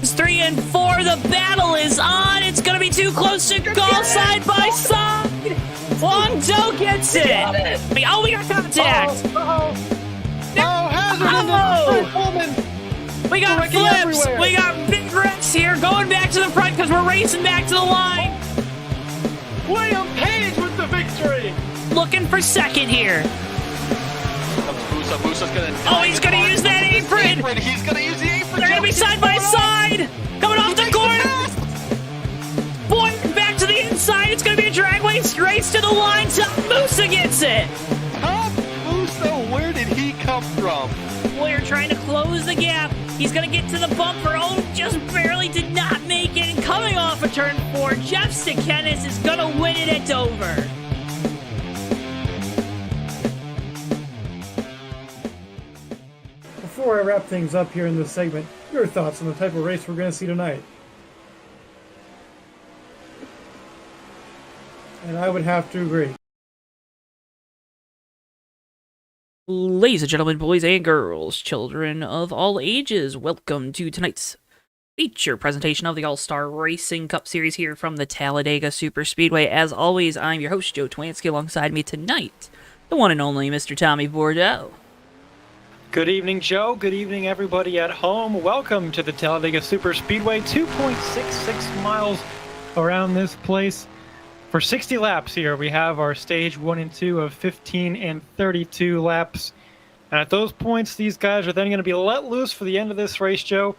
It's 3 and 4. The battle is on. It's going to be too close to call side by side. Wong Joe gets it. Oh, we got contact. We got flips. We got big wrecks here. Going back to the front because we're racing back to the line. William Page with the victory. Looking for second here. Musa's gonna. Oh, he's gonna use that apron. He's gonna use the apron. They're gonna be side by side. Coming off the corner. Boy, back to the inside. It's gonna be a drag race to the line. Musa gets it. Tom Musa, where did he come from? Boyer trying to close the gap. He's going to get to the bumper. Oh, just barely did not make it. And coming off of turn 4, Jeff Sikenis is going to win it at Dover. Before I wrap things up here in this segment, your thoughts on the type of race we're going to see tonight? And I would have to agree. Ladies and gentlemen, boys and girls, children of all ages, welcome to tonight's feature presentation of the All-Star Racing Cup Series here from the Talladega Superspeedway. As always, I'm your host, Joe Twansky. Alongside me tonight, the one and only Mr. Tommy Bordeaux. Good evening, Joe. Good evening, everybody at home. Welcome to the Talladega Superspeedway. 2.66 miles around this place. For 60 laps here, we have our stage 1 and 2 of 15 and 32 laps. And at those points, these guys are then going to be let loose for the end of this race, Joe.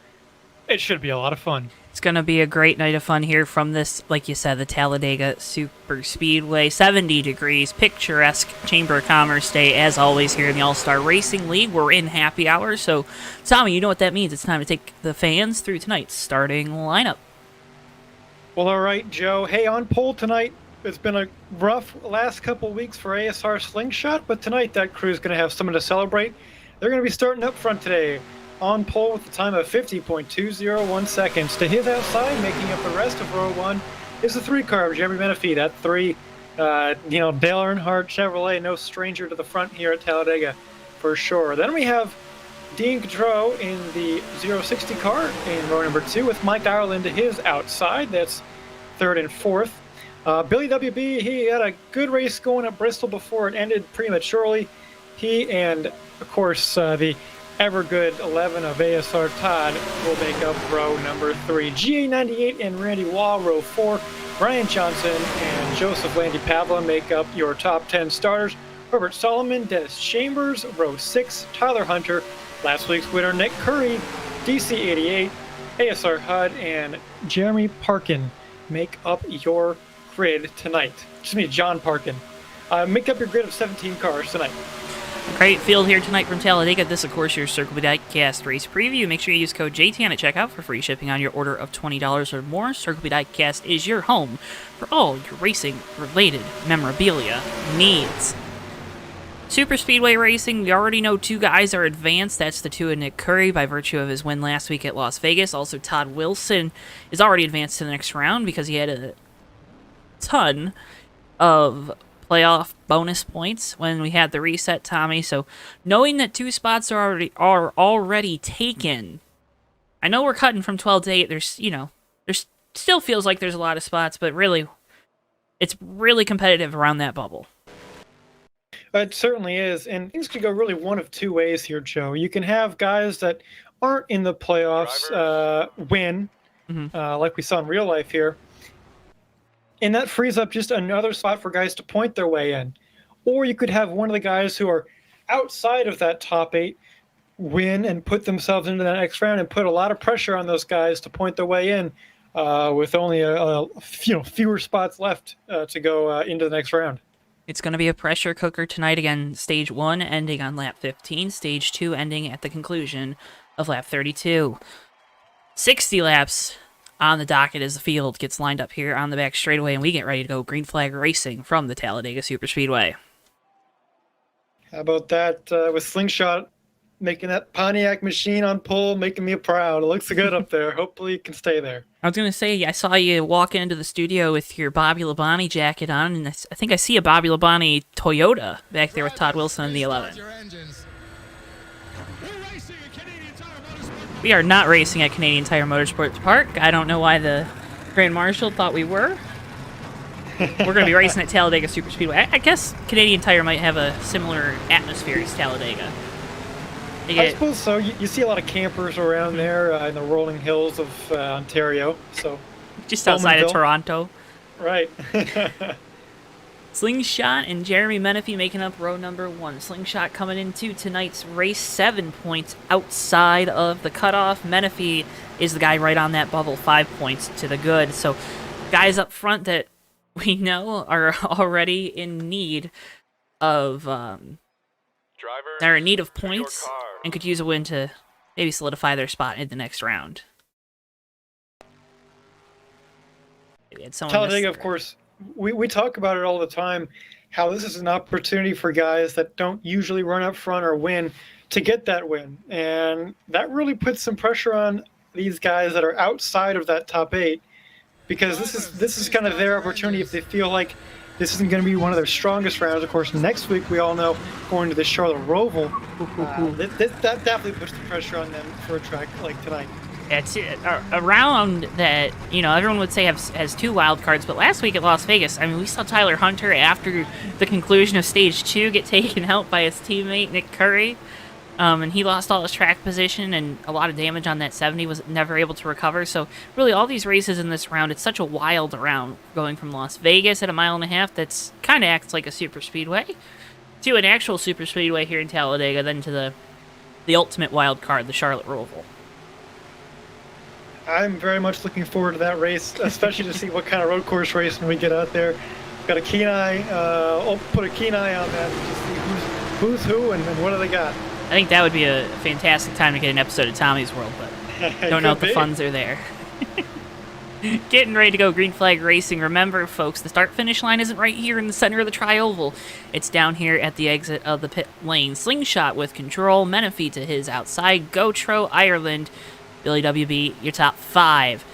It should be a lot of fun. It's going to be a great night of fun here from this, like you said, the Talladega Superspeedway. 70 degrees, picturesque Chamber of Commerce day, as always, here in the All-Star Racing League. We're in happy hour, so Tommy, you know what that means. It's time to take the fans through tonight's starting lineup. Well, all right, Joe. Hey, on pole tonight, it's been a rough last couple weeks for ASR Slingshot, but tonight that crew is going to have someone to celebrate. They're going to be starting up front today. On pole with a time of 50.201 seconds. To his outside, making up the rest of row 1, is the 3-car of Jeremy Menifee. That 3, Dale Earnhardt Chevrolet, no stranger to the front here at Talladega, for sure. Then we have Dean Gaudreau in the 060 car in row number 2 with Mike Ireland to his outside. That's 3rd and 4th. Billy WB, he had a good race going at Bristol before it ended prematurely. He and, of course, the ever-good 11 of ASR Todd will make up row number 3. GA98 and Randy Wall, row 4. Brian Johnson and Joseph Landy Pavla make up your top 10 starters. Herbert Solomon, Dennis Chambers, row 6. Tyler Hunter, last week's winner Nick Curry, DC88, ASR HUD, and Jeremy Parkin make up your grid tonight. John Parkin. Make up your grid of 17 cars tonight. Great field here tonight from Talladega. This, of course, your Circle B Diecast race preview. Make sure you use code JTN at checkout for free shipping on your order of $20 or more. Circle B Diecast is your home for all your racing-related memorabilia needs. Superspeedway racing, we already know 2 guys are advanced. That's the 2 of Nick Curry by virtue of his win last week at Las Vegas. Also, Todd Wilson is already advanced to the next round because he had a ton of playoff bonus points when we had the reset, Tommy. So knowing that 2 spots are already taken, I know we're cutting from 12 to 8. There's still feels like there's a lot of spots, but really, it's really competitive around that bubble. It certainly is, and things could go really one of 2 ways here, Joe. You can have guys that aren't in the playoffs win, like we saw in real life here. And that frees up just another spot for guys to point their way in. Or you could have one of the guys who are outside of that top 8 win and put themselves into that next round and put a lot of pressure on those guys to point their way in with only fewer spots left to go into the next round. It's going to be a pressure cooker tonight. Again, Stage 1 ending on lap 15. Stage 2 ending at the conclusion of lap 32. 60 laps on the docket as the field gets lined up here on the back straightaway, and we get ready to go green flag racing from the Talladega Superspeedway. How about that with Slingshot making that Pontiac machine on pole, making me proud. It looks good up there. Hopefully it can stay there. I was going to say, I saw you walk into the studio with your Bobby Labonte jacket on, and I think I see a Bobby Labonte Toyota back there with Todd Wilson in the 11. We are not racing at Canadian Tire Motorsports Park. I don't know why the Grand Marshal thought we were. We're going to be racing at Talladega Superspeedway. I guess Canadian Tire might have a similar atmosphere as Talladega. I suppose so. You see a lot of campers around there in the rolling hills of Ontario. So just outside of Bowmanville. Toronto. Right. Slingshot and Jeremy Menifee making up row number 1. Slingshot coming into tonight's race 7 points outside of the cutoff. Menifee is the guy right on that bubble, 5 points to the good. So guys up front that we know are already in need of they're in need of points and could use a win to maybe solidify their spot in the next round. Talladega, of course, we talk about it all the time, how this is an opportunity for guys that don't usually run up front or win to get that win. And that really puts some pressure on these guys that are outside of that top 8, because this is kind of their opportunity if they feel like this isn't going to be one of their strongest rounds. Of course, next week, we all know, going to the Charlotte Roval, that definitely puts the pressure on them for a track like tonight. It's a round that, you know, everyone would say has 2 wild cards, but last week at Las Vegas, I mean, we saw Tyler Hunter, after the conclusion of Stage 2, get taken out by his teammate, Nick Curry, and he lost all his track position and a lot of damage on that 70, was never able to recover. So really, all these races in this round, it's such a wild round, going from Las Vegas at 1.5 miles that's kind of acts like a super speedway to an actual super speedway here in Talladega, then to the ultimate wild card, the Charlotte Roval. I'm very much looking forward to that race, especially to see what kind of road course racing we get out there. Got a keen eye. I'll put a keen eye on that to see who's who and what do they got. I think that would be a fantastic time to get an episode of Tommy's World, but don't know if the funds are there. Getting ready to go green flag racing. Remember, folks, the start-finish line isn't right here in the center of the tri-oval. It's down here at the exit of the pit lane. Slingshot with control. Menifee to his outside. Gotro, Ireland, Billy WB, your top 5.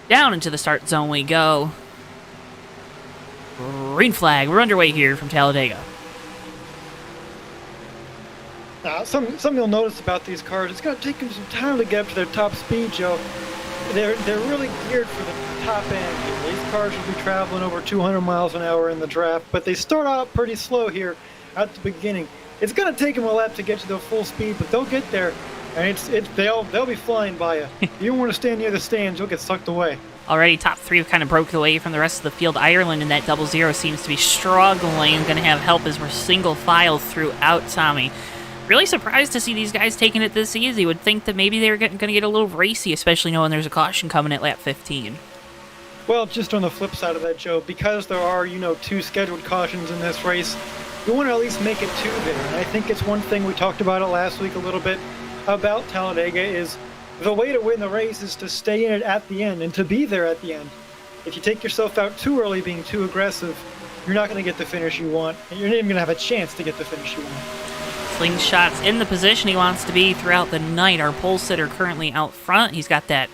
Down into the start zone we go. Green flag. We're underway here from Talladega. Something you'll notice about these cars, it's going to take them some time to get up to their top speed, Joe. They're really geared for the top end here. These cars will be traveling over 200 miles an hour in the draft, but they start out pretty slow here at the beginning. It's going to take them a lap to get to their full speed, but they'll get there, and they'll be flying by you. You don't want to stand near the stands, you'll get sucked away. Already, top 3 have kind of broken away from the rest of the field. Ireland in that 00 seems to be struggling. Going to have help as we're single file throughout, Tommy. Really surprised to see these guys taking it this easy. Would think that maybe they're going to get a little racy, especially knowing there's a caution coming at lap 15. Well, just on the flip side of that, Joe, because there are, 2 scheduled cautions in this race, you want to at least make it 2 there. And I think it's one thing we talked about it last week a little bit about Talladega is the way to win the race is to stay in it at the end and to be there at the end. If you take yourself out too early being too aggressive, you're not going to get the finish you want, and you're not even going to have a chance to get the finish you want. Slingshot's in the position he wants to be throughout the night. Our pole sitter currently out front. He's got that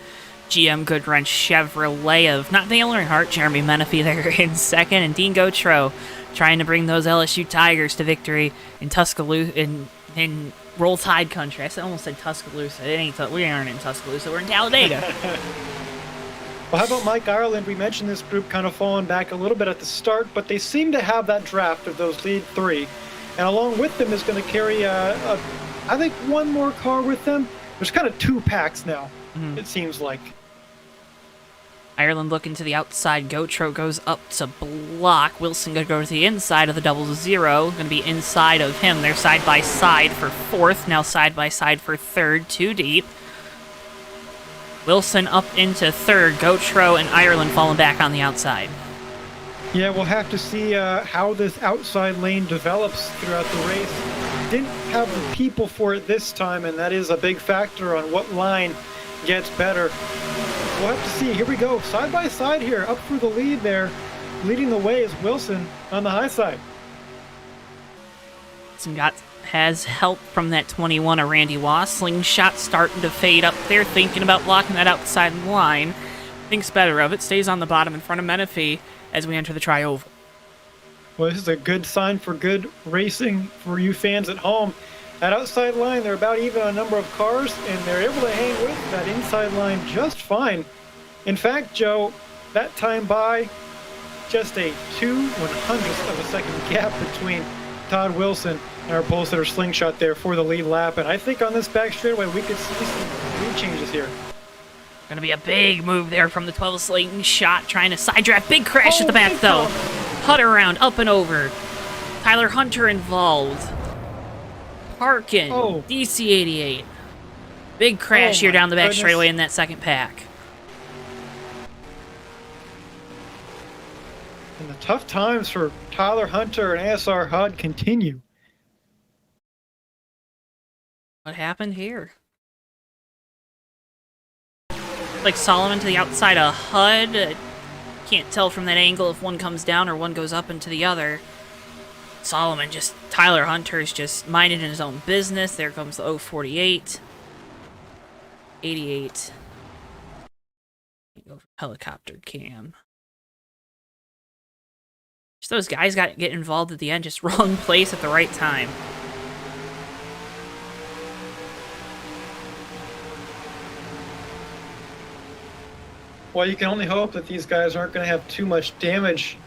GM Goodwrench Chevrolet of not Dale Earnhardt, Jeremy Menifee there in second, and Dean Gotro trying to bring those LSU Tigers to victory in Tuscaloosa, in Roll Tide country. I almost said Tuscaloosa. We aren't in Tuscaloosa. We're in Talladega. Well, how about Mike Ireland? We mentioned this group kind of falling back a little bit at the start, but they seem to have that draft of those lead 3. And along with them is going to carry, I think, 1 more car with them. There's kind of 2 packs now, it seems like. Ireland looking to the outside. Gotro goes up to block. Wilson going to go to the inside of the 00. Going to be inside of him. They're side by side for 4th. Now side by side for 3rd. 2 deep. Wilson up into 3rd. Gotro and Ireland falling back on the outside. Yeah, we'll have to see how this outside lane develops throughout the race. Didn't have the people for it this time, and that is a big factor on what line gets better. We'll have to see. Here we go. Side by side here. Up for the lead there. Leading the way is Wilson on the high side. Has help from that 21 of Randy Wass. Slingshot starting to fade up there, thinking about blocking that outside line. Thinks better of it. Stays on the bottom in front of Menifee as we enter the tri-oval. Well, this is a good sign for good racing for you fans at home. That outside line, they're about even on a number of cars, and they're able to hang with that inside line just fine. In fact, Joe, that time by just a 2/100th of a second gap between Todd Wilson and our pole sitter Slingshot there for the lead lap. And I think on this back straightaway, we could see some lead changes here. Gonna be a big move there from the 12 Slingshot, trying to side draft. Big crash at the back, though. Putt around, up and over. Tyler Hunter involved. Parkin, DC88. Big crash here down the back straightaway in that second pack. And the tough times for Tyler Hunter and ASR HUD continue. What happened here? Like Solomon to the outside of HUD. Can't tell from that angle if one comes down or one goes up into the other. Solomon Tyler Hunter's just minding his own business. There comes the 048. 88. Helicopter cam. Just those guys got to get involved at the end, just wrong place at the right time. Well, you can only hope that these guys aren't going to have too much damage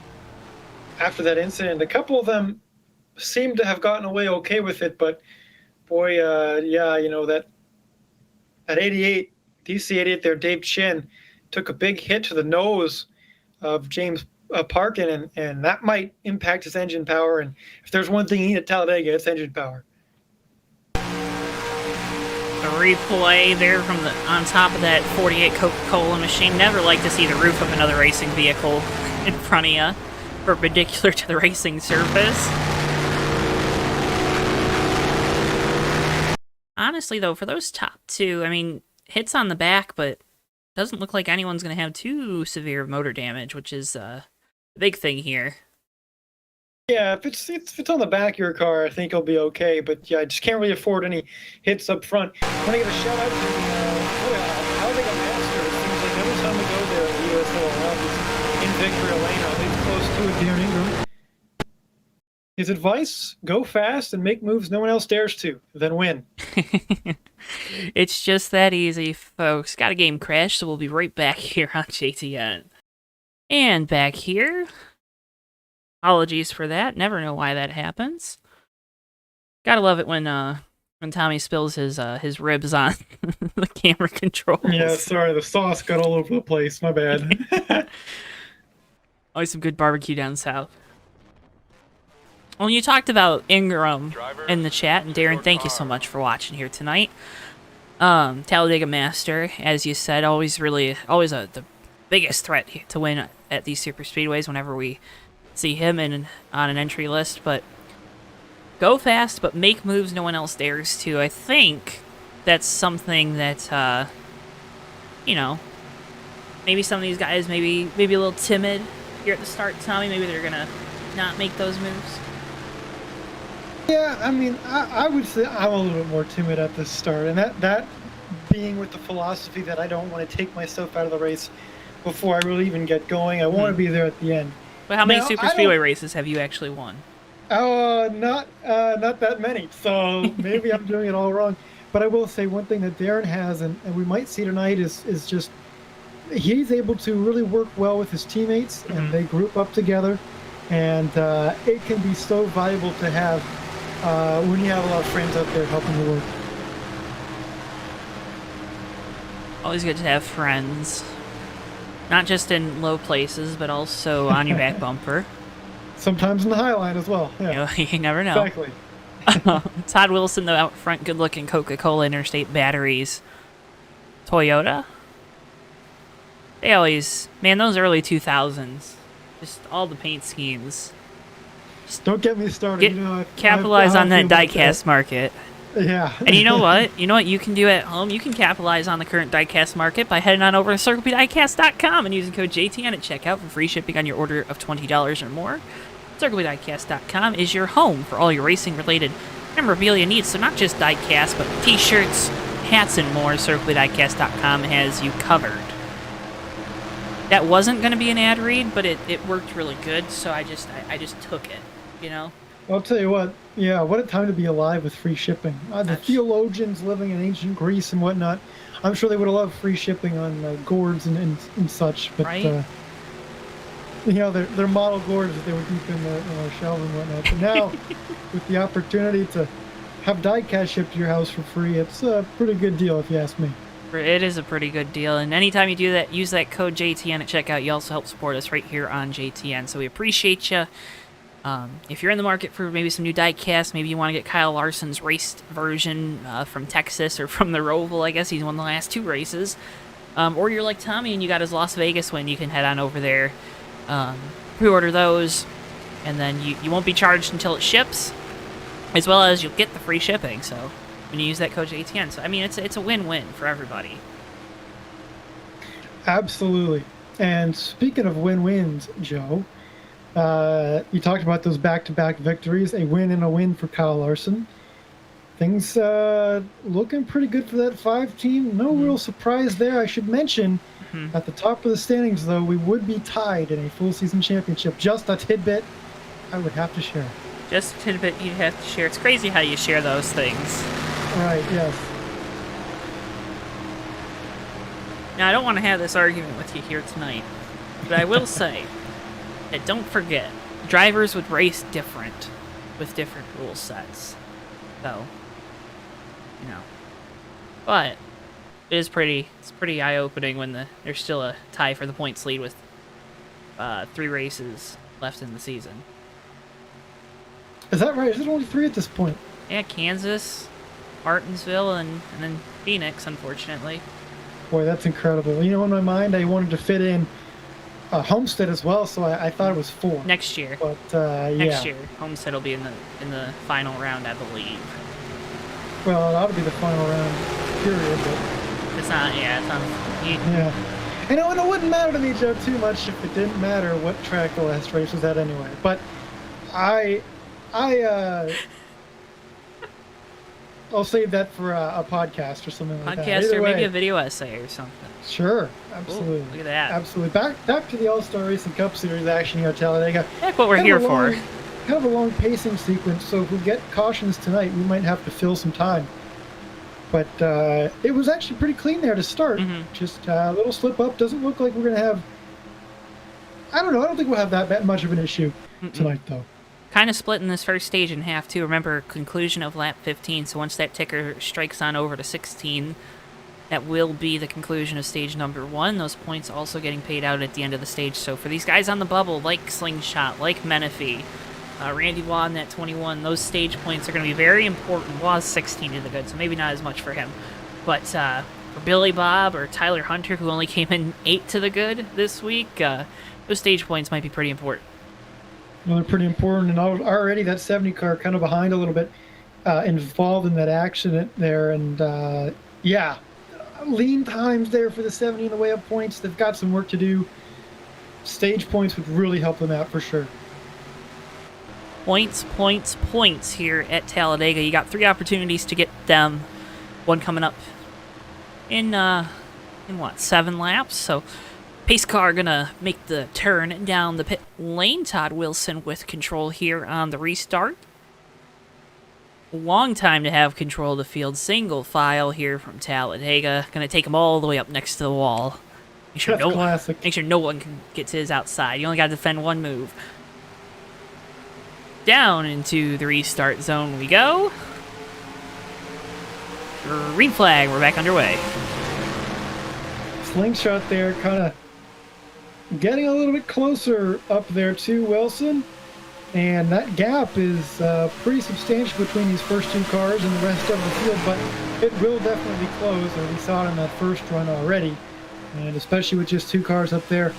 after that incident. A couple of them seem to have gotten away okay with it, but boy, yeah, you know, that 88, DC88 there, Dave Chin, took a big hit to the nose of James Parkin, and that might impact his engine power. And if there's one thing you need at Talladega, it's engine power. A replay there from on top of that 48 Coca-Cola machine. Never like to see the roof of another racing vehicle in front of you, perpendicular to the racing surface. Honestly, though, for those top two, I mean, hits on the back, but doesn't look like anyone's going to have too severe motor damage, which is the big thing here. Yeah, if it's on the back of your car, I think it'll be okay. But yeah, I just can't really afford any hits up front. I want to give a shout out to Talladega Master. It seems like every time we go there, the USL in Victory Lane, at least close to it, Darren Ingram. His advice: go fast and make moves no one else dares to, then win. It's just that easy, folks. Got a game crash, so we'll be right back here on JTN. And back here. Apologies for that. Never know why that happens. Gotta love it when Tommy spills his ribs on the camera controls. Yeah, sorry, the sauce got all over the place. My bad. Always some good barbecue down south. Well, you talked about Ingram in the chat, and Darren, thank you so much for watching here tonight. Talladega Master, as you said, always the biggest threat to win at these super speedways whenever we see him on an entry list. But go fast, but make moves no one else dares to. I think that's something that, you know, maybe some of these guys maybe a little timid here at the start, Tommy. Maybe they're gonna not make those moves. Yeah, I mean, I would say I'm a little bit more timid at the start, and that being with the philosophy that I don't want to take myself out of the race before I really even get going. I want to be there at the end. But how many Super Speedway races have you actually won? Not that many, so maybe I'm doing it all wrong. But I will say one thing that Darren has, and we might see tonight, is just he's able to really work well with his teammates, and they group up together, and it can be so valuable to have when you have a lot of friends out there helping you work. Always good to have friends. Not just in low places, but also on your back bumper. Sometimes in the high line as well. Yeah. You never know. Exactly. Todd Wilson, though, out front, good-looking Coca-Cola Interstate batteries. Toyota. They always... Man, those early 2000s. Just all the paint schemes. Just don't get me started. Capitalize on that diecast market. Yeah. And you know what? You know what you can do at home? You can capitalize on the current diecast market by heading on over to CircleBdiecast.com and using code JTN at checkout for free shipping on your order of $20 or more. CircleBdiecast.com is your home for all your racing-related memorabilia needs. So not just diecast, but t-shirts, hats, and more. CircleBdiecast.com has you covered. That wasn't going to be an ad read, but it worked really good, so I just took it, you know? I'll tell you what. Yeah, what a time to be alive with free shipping. The theologians living in ancient Greece and whatnot, I'm sure they would have loved free shipping on gourds and such. But Right? they're model gourds that they would keep in their shelves and whatnot. But now, with the opportunity to have die-cast shipped to your house for free, it's a pretty good deal if you ask me. It is a pretty good deal, and anytime you do that, use that code JTN at checkout. You also help support us right here on JTN, so we appreciate you. If you're in the market for maybe some new diecast, maybe you want to get Kyle Larson's raced version from Texas or from the Roval. I guess he's won the last 2 races. Or you're like Tommy and you got his Las Vegas win, you can head on over there, pre-order those, and then you won't be charged until it ships, as well as you'll get the free shipping. So when you use that code JTN, so I mean it's a win-win for everybody. Absolutely. And speaking of win-wins, Joe, you talked about those back-to-back victories, a win and a win for Kyle Larson. Things looking pretty good for that 5 team. No real surprise there. I should mention, at the top of the standings, though, we would be tied in a full season championship. Just a tidbit I would have to share. Just a tidbit you'd have to share. It's crazy how you share those things. Right, yes. Now, I don't want to have this argument with you here tonight, but I will say that don't forget, drivers would race different with different rule sets. So, but it's pretty eye-opening when there's still a tie for the points lead with 3 races left in the season. Is that right? Is it only 3 at this point? Yeah, Kansas, Martinsville, and then Phoenix, unfortunately. Boy, that's incredible. In my mind, I wanted to fit in Homestead as well, so I thought it was 4. Next year. But Next year, Homestead will be in the final round, I believe. Well, it ought to be the final round, period. But It's not. Yeah, it's not. yeah. And it wouldn't matter to me, Joe, too much if it didn't matter what track the last race was at anyway. But I'll save that for a podcast or something like that. Podcast Either or way, maybe a video essay or something. Sure, absolutely. Ooh, look at that. Absolutely. Back to the All-Star Racing Cup Series action here at Talladega. That's what we're Kind here of a for. long- Kind of a long pacing sequence, so if we get cautions tonight, we might have to fill some time. But it was actually pretty clean there to start. Just a little slip up. Doesn't look like we're going to have... I don't know. I don't think we'll have that much of an issue tonight, though. Kind of splitting this first stage in half, too. Remember, conclusion of lap 15, so once that ticker strikes on over to 16, that will be the conclusion of stage number 1. Those points also getting paid out at the end of the stage. So for these guys on the bubble, like Slingshot, like Menifee, Randy Waugh in that 21, those stage points are going to be very important. Waugh's 16 in the good, so maybe not as much for him. But for Billy Bob or Tyler Hunter, who only came in 8 to the good this week, those stage points might be pretty important. Well, they're pretty important, and already that 70 car kind of behind a little bit, involved in that accident there, and yeah, lean times there for the 70 in the way up points. They've got some work to do. Stage points would really help them out for sure. Points, points, points here at Talladega. You got 3 opportunities to get them. One coming up in 7 laps. So pace car gonna make the turn down the pit lane. Todd Wilson with control here on the restart. Long time to have control of the field. Single file here from Talladega. Gonna take him all the way up next to the wall. Make sure no one can get to his outside. You only gotta defend one move. Down into the restart zone we go. Green flag, we're back underway. Slingshot there, kind of getting a little bit closer up there to Wilson. And that gap is pretty substantial between these first 2 cars and the rest of the field, but it will definitely close, and we saw it in that first run already. And especially with just 2 cars up there,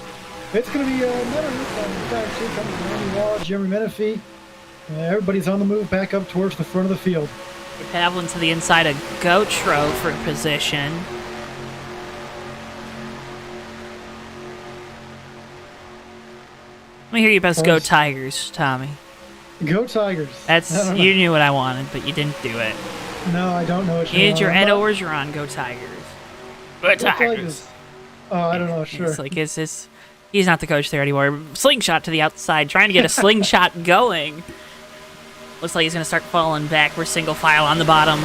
it's going to be another look on the track. Here comes Randy Waugh, Jeremy Menifee. Everybody's on the move back up towards the front of the field. Paveling to the inside of Gotro for position. Let me hear your best Go Tigers, Tommy. Go Tigers. You knew what I wanted, but you didn't do it. No, I don't know what you need your Ed Orgeron Go Tigers. Go Tigers. Oh, I don't know, sure. It's like, he's not the coach there anymore. Slingshot to the outside, trying to get a slingshot going. Looks like he's going to start falling back. We're single file on the bottom.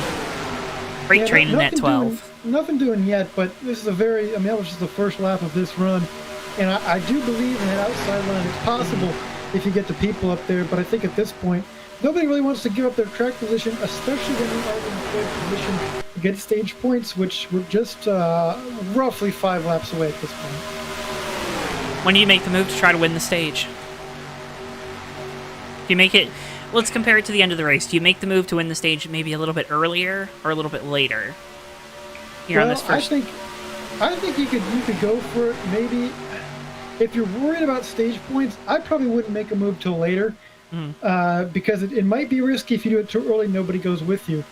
Freight train in that 12. Nothing doing yet, but this is a very, I mean, that was just the first lap of this run. And I do believe in that outside line. It's possible if you get the people up there, but I think at this point, nobody really wants to give up their track position, especially when you are in a good position to get stage points, which we're just roughly 5 laps away at this point. When do you make the move to try to win the stage? Do you make it... Let's compare it to the end of the race. Do you make the move to win the stage maybe a little bit earlier or a little bit later? Here on this first... I think you could go for it maybe... If you're worried about stage points, I probably wouldn't make a move till later. Because it might be risky if you do it too early, nobody goes with you.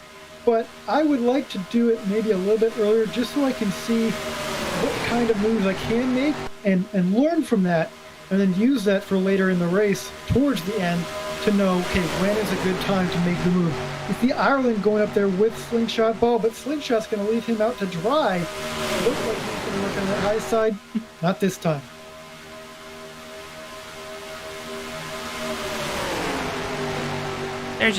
But I would like to do it maybe a little bit earlier just so I can see what kind of moves I can make and learn from that, and then use that for later in the race towards the end to know, okay, when is a good time to make the move. You see Ireland going up there with Slingshot Ball, but Slingshot's going to leave him out to dry. It looks like he's going to work on that high side. Not this time. They're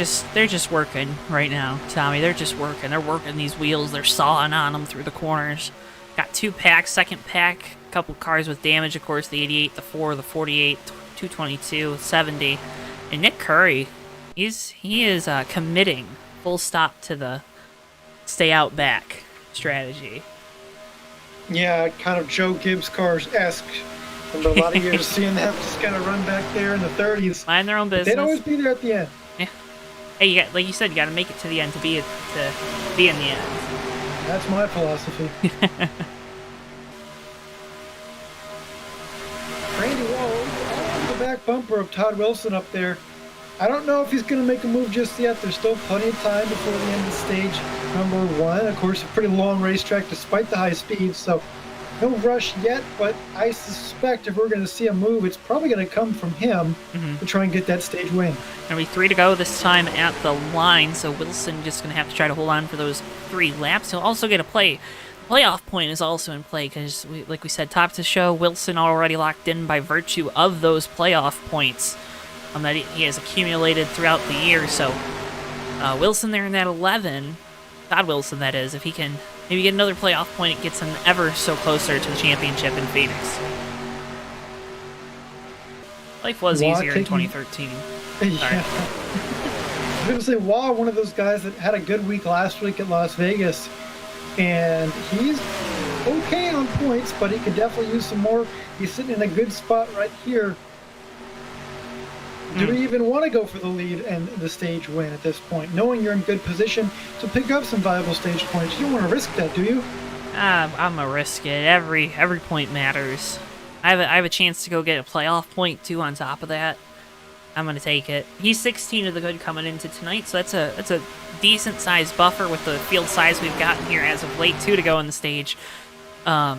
just working right now, Tommy. They're just working. They're working these wheels. They're sawing on them through the corners. Got 2 packs, second pack, a couple cars with damage, of course, the 88, the 4, the 48, 222, 70. And Nick Curry, he is committing full stop to the stay out back strategy. Yeah, kind of Joe Gibbs cars-esque. From a lot of years seeing them just kind of run back there in the 30s. Mind their own business. They'd always be there at the end. Yeah. Hey, you got, like you said, you got to make it to the end to be in the end. That's my philosophy. Randy Wall on the back bumper of Todd Wilson up there. I don't know if he's going to make a move just yet. There's still plenty of time before the end of stage number 1. Of course, a pretty long racetrack despite the high speeds, so no rush yet, but I suspect if we're going to see a move, it's probably going to come from him to try and get that stage win. Going to be 3 to go this time at the line, so Wilson just going to have to try to hold on for those 3 laps. He'll also get a playoff point is also in play because, like we said, top to show, Wilson already locked in by virtue of those playoff points that he has accumulated throughout the year. So Wilson there in that 11, Todd Wilson that is, if he can maybe get another playoff point, it gets him ever so closer to the championship in Phoenix. Life was easier in 2013. Yeah. I was going to say, Waugh, one of those guys that had a good week last week at Las Vegas, and he's okay on points, but he could definitely use some more. He's sitting in a good spot right here. Do we even want to go for the lead and the stage win at this point, knowing you're in good position to pick up some valuable stage points? You don't want to risk that, do you? I'm gonna risk it. Every point matters. I have a chance to go get a playoff point too on top of that. I'm gonna take it. He's 16 of the good coming into tonight, so that's a decent sized buffer with the field size we've gotten here as of late, 2 to go in the stage. I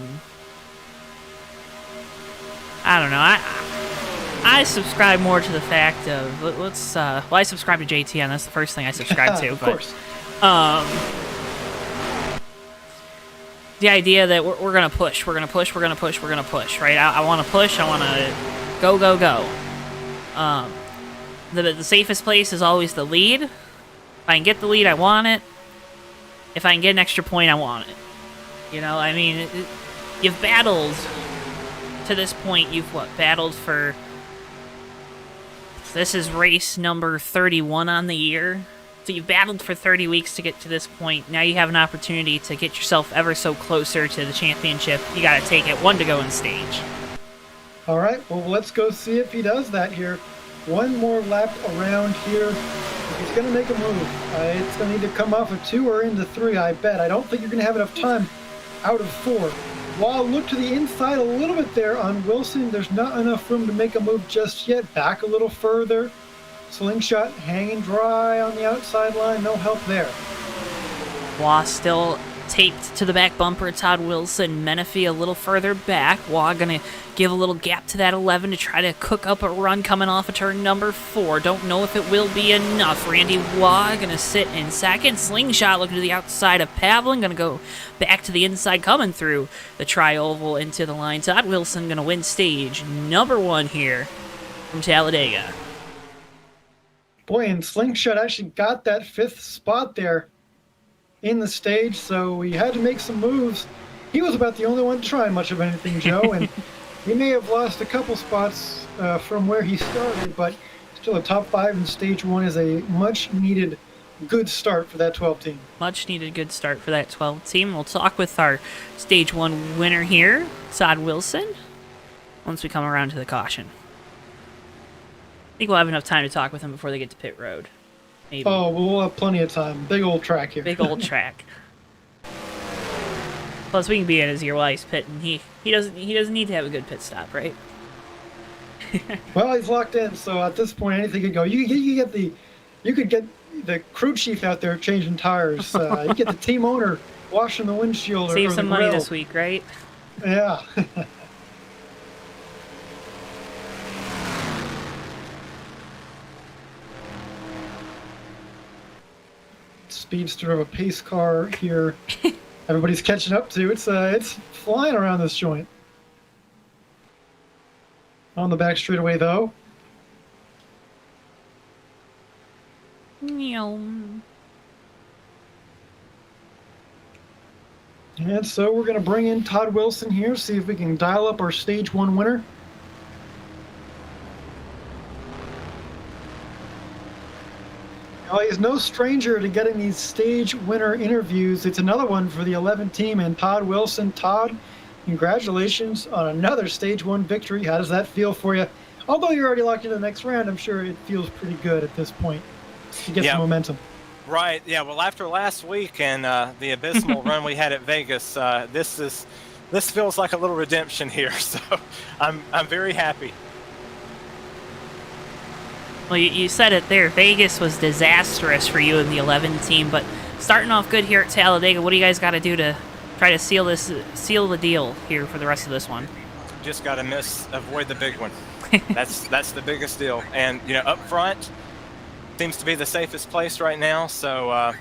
don't know. I subscribe more to the fact of I subscribe to JTN. That's the first thing I subscribe to. Of course. The idea that we're gonna push, right? I want to push. I want to go. The safest place is always the lead. If I can get the lead, I want it. If I can get an extra point, I want it. You know, I mean, you've battled to this point. You've battled for. This is race number 31 on the year. So you've battled for 30 weeks to get to this point. Now you have an opportunity to get yourself ever so closer to the championship. You got to take it. 1 to go in stage. All right, well, let's go see if he does that here. 1 more lap around here. He's going to make a move. It's going to need to come off of 2 or into 3, I bet. I don't think you're going to have enough time out of 4. While look to the inside a little bit there on Wilson. There's not enough room to make a move just yet. Back a little further. Slingshot hanging dry on the outside line. No help there. Waugh still taped to the back bumper. Todd Wilson, Menifee a little further back. Waugh going to give a little gap to that 11 to try to cook up a run coming off of turn number 4. Don't know if it will be enough. Randy Waugh going to sit in second. Slingshot looking to the outside of Pavlin. Going to go back to the inside, coming through the tri-oval into the line. Todd Wilson going to win stage number 1 here from Talladega. Boy, and Slingshot actually got that 5th spot there in the stage, so he had to make some moves. He was about the only one to try much of anything, Joe, and he may have lost a couple spots from where he started, but still a top 5 in stage 1 is a much-needed good start for that 12 team. Much needed good start for that 12 team. We'll talk with our stage 1 winner here, Todd Wilson, once we come around to the caution. I think we'll have enough time to talk with him before they get to pit road. Maybe. Oh, we'll have plenty of time. Big old track here. Big old track. Plus, we can be in his ear while he's pitting. He doesn't need to have a good pit stop, right? Well, he's locked in, so at this point, anything could go. You could get the crew chief out there changing tires. You get the team owner washing the windshield. Save or some the money grill. this week, right? Yeah. Speedster of a pace car here. Everybody's catching up to. It's flying around this joint. On the back straightaway, though. Meow. And so we're going to bring in Todd Wilson here, see if we can dial up our stage 1 winner. Well, he's no stranger to getting these stage winner interviews. It's another one for the 11 team and Todd Wilson. Todd, congratulations on another stage 1 victory. How does that feel for you? Although you're already locked into the next round, I'm sure it feels pretty good at this point to get some momentum. Right. Yeah. Well, after last week and the abysmal run we had at Vegas, this feels like a little redemption here. So I'm very happy. Well, you said it there. Vegas was disastrous for you and the 11 team, but starting off good here at Talladega. What do you guys got to do to try to seal the deal here for the rest of this one? Just got to avoid the big one. That's the biggest deal. And up front seems to be the safest place right now. So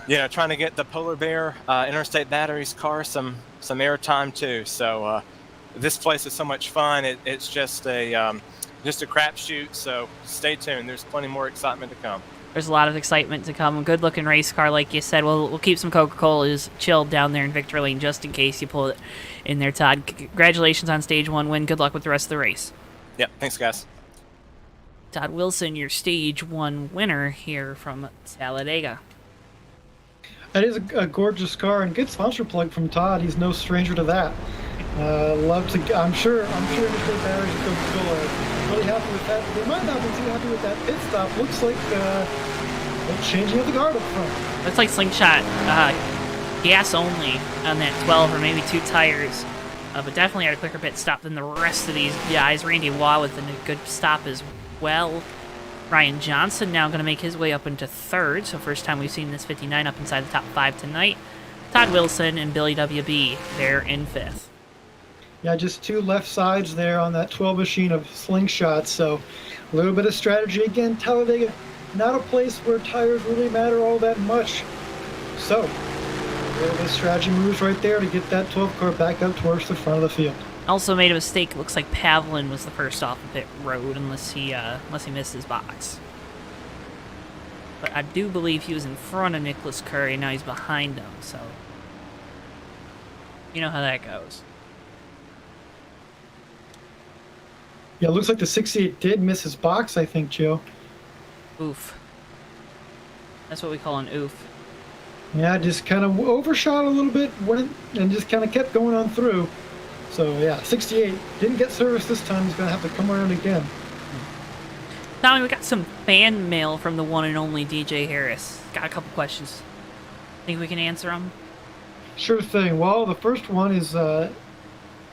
trying to get the Polar Bear Interstate Batteries car some airtime too. So this place is so much fun. It's just a crapshoot, so stay tuned. There's plenty more excitement to come. There's a lot of excitement to come. A good-looking race car, like you said. We'll keep some Coca-Colas chilled down there in Victory Lane just in case you pull it in there, Todd. Congratulations on stage 1 win. Good luck with the rest of the race. Yep, thanks, guys. Todd Wilson, your stage 1 winner here from Talladega. That is a gorgeous car and good sponsor plug from Todd. He's no stranger to that. I'm sure Interstate Batteries and Coca-Cola really happy with that. They might not be too happy with that pit stop. Looks like they're changing of the guard up front. Looks like Slingshot gas only on that 12 or maybe 2 tires. But definitely had a quicker pit stop than the rest of these guys. Randy Waugh with a good stop as well. Ryan Johnson now going to make his way up into 3rd. So first time we've seen this 59 up inside the top 5 tonight. Todd Wilson and Billy WB there in 5th. Yeah, just 2 left sides there on that 12 machine of Slingshot. So a little bit of strategy. Again, Talladega, not a place where tires really matter all that much. So a little bit of strategy moves right there to get that 12 car back up towards the front of the field. Also made a mistake. Looks like Pavlin was the first off the pit road, unless he missed his box. But I do believe he was in front of Nicholas Curry. Now he's behind him. So you know how that goes. Yeah, it looks like the 68 did miss his box, I think, Joe. Oof. That's what we call an oof. Yeah, just kind of overshot a little bit and just kind of kept going on through. So, yeah, 68 didn't get service this time. He's going to have to come around again. Tommy, we got some fan mail from the one and only DJ Harris. Got a couple questions. Think we can answer them? Sure thing. Well, the first one is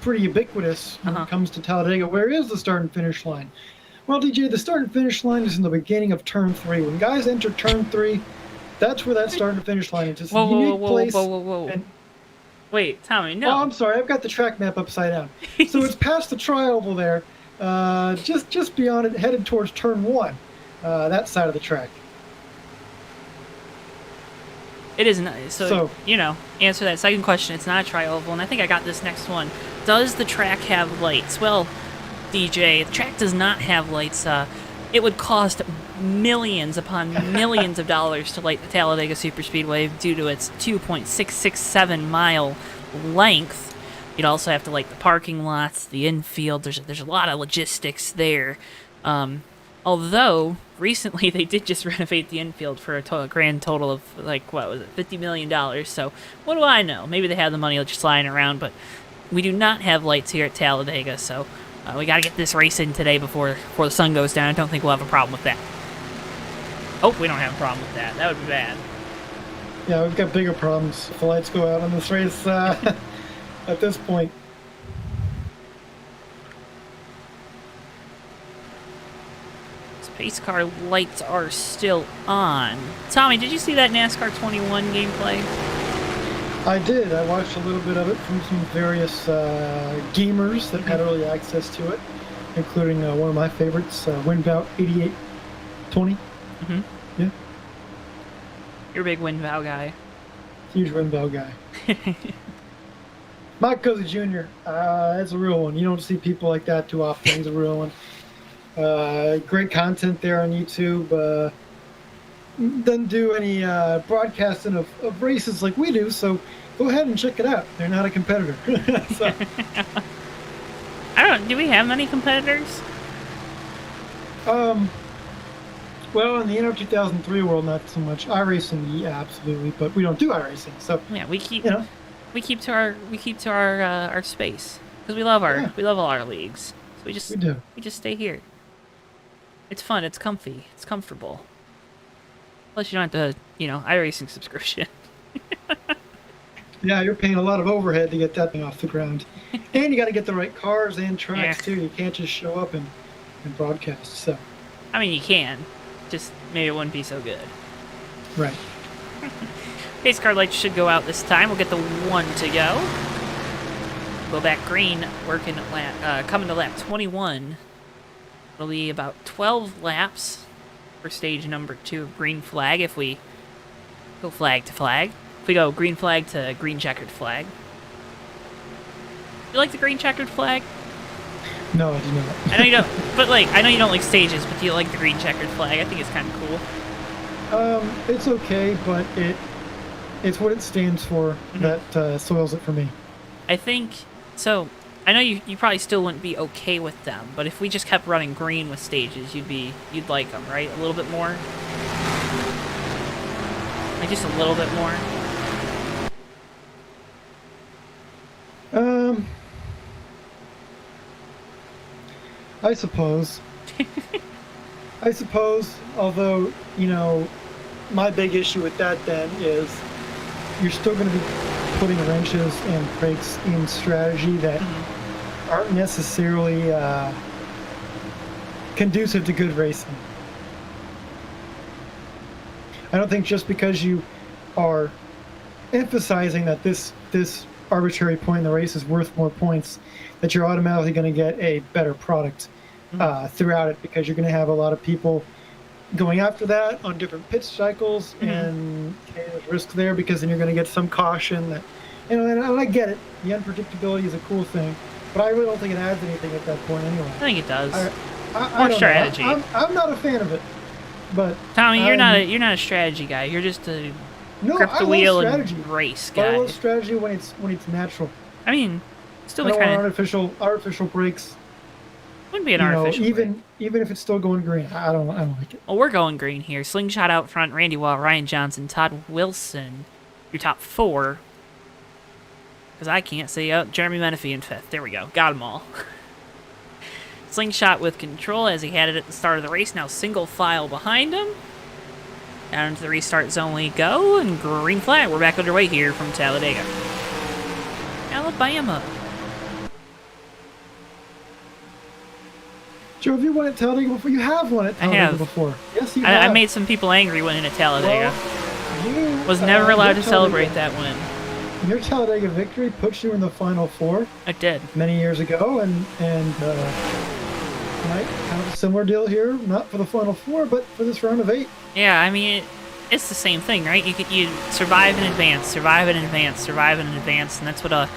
pretty ubiquitous when it comes to Talladega. Where is the start and finish line? Well, DJ, the start and finish line is in the beginning of turn 3. When guys enter turn 3, that's where that start and finish line is. It's a unique place. And, wait, Tommy, no. Oh, I'm sorry. I've got the track map upside down. So it's past the tri-oval there, just beyond it, headed towards turn 1, that side of the track. It isn't. So, answer that second question. It's not a tri-oval, and I think I got this next one. Does the track have lights? Well, DJ, the track does not have lights. it would cost millions upon millions of dollars to light the Talladega Superspeedway due to its 2.667 mile length. You'd also have to light the parking lots, the infield. There's a lot of logistics there. Although recently they did just renovate the infield for a grand total of like what was it, $50 million. So what do I know? Maybe they have the money just lying around, but we do not have lights here at Talladega, so we got to get this race in today before the sun goes down. I don't think we'll have a problem with that. Oh, we don't have a problem with that. That would be bad. Yeah, we've got bigger problems if the lights go out on this race at this point. Pace car lights are still on. Tommy, did you see that NASCAR 21 gameplay? I did. I watched a little bit of it from some various gamers that had early access to it, including one of my favorites, WinVout 8820. Mm-hmm. Yeah. You're a big WinVow guy. Huge WinVow guy. Mike Cozy Jr. That's a real one. You don't see people like that too often. He's a real one. Great content there on YouTube. Doesn't do any broadcasting of races like we do, so go ahead and check it out. They're not a competitor. So. Do we have many competitors? Well, in the NO 2003 world, not so much. iRacing, yeah, absolutely, but we don't do iRacing, so Yeah, we keep we keep to our space because we love all our leagues. So we just stay here. It's fun. It's comfy. It's comfortable. Plus, you don't have to, iRacing subscription. Yeah, you're paying a lot of overhead to get that thing off the ground. And you got to get the right cars and tracks, too. You can't just show up and broadcast, so. I mean, you can. Just maybe it wouldn't be so good. Right. Pace car lights should go out this time. We'll get the one to go. Go back green, coming to lap 21. It'll be about 12 laps for stage number 2 of green flag if we go flag to flag. If we go green flag to green checkered flag. You like the green checkered flag? No, I do not. I know you don't, but I know you don't like stages, but do you like the green checkered flag? I think it's kind of cool. It's okay, but it's what it stands for that soils it for me. I think so. I know you probably still wouldn't be okay with them, but if we just kept running green with stages, you'd like them, right? A little bit more? Like just a little bit more? I suppose. Although, my big issue with that then is you're still going to be putting wrenches and brakes in strategy that aren't necessarily conducive to good racing. I don't think just because you are emphasizing that this arbitrary point in the race is worth more points, that you're automatically going to get a better product throughout it, because you're going to have a lot of people going after that on different pitch cycles, and there's risk there because then you're going to get some caution that, and I get it. The unpredictability is a cool thing, but I really don't think it adds anything at that point anyway. I think it does. I More strategy. I'm not a fan of it, but Tommy, you're not a strategy guy. You're just a grip the wheel and race guy. I love strategy when it's natural. I mean, still I the don't kind want of artificial brakes. wouldn't be an artificial. Even if it's still going green, I don't like it. Well, we're going green here. Slingshot out front, Randy Waugh, Ryan Johnson, Todd Wilson, your top 4. Because I can't see. Oh, Jeremy Menifee in 5th. There we go. Got them all. Slingshot with control as he had it at the start of the race. Now single file behind him. Down into the restart zone we go, and green flag. We're back underway here from Talladega, Alabama. Joe, have you won at Talladega before? You have won at Talladega before. Yes, you have. I made some people angry winning at Talladega. Well, was never allowed to celebrate that win. Your Talladega victory puts you in the Final Four. It did. Many years ago, and right, kind of a similar deal here. Not for the Final Four, but for this round of 8. Yeah, I mean, it's the same thing, right? You survive in advance, survive in advance, survive in advance, and that's what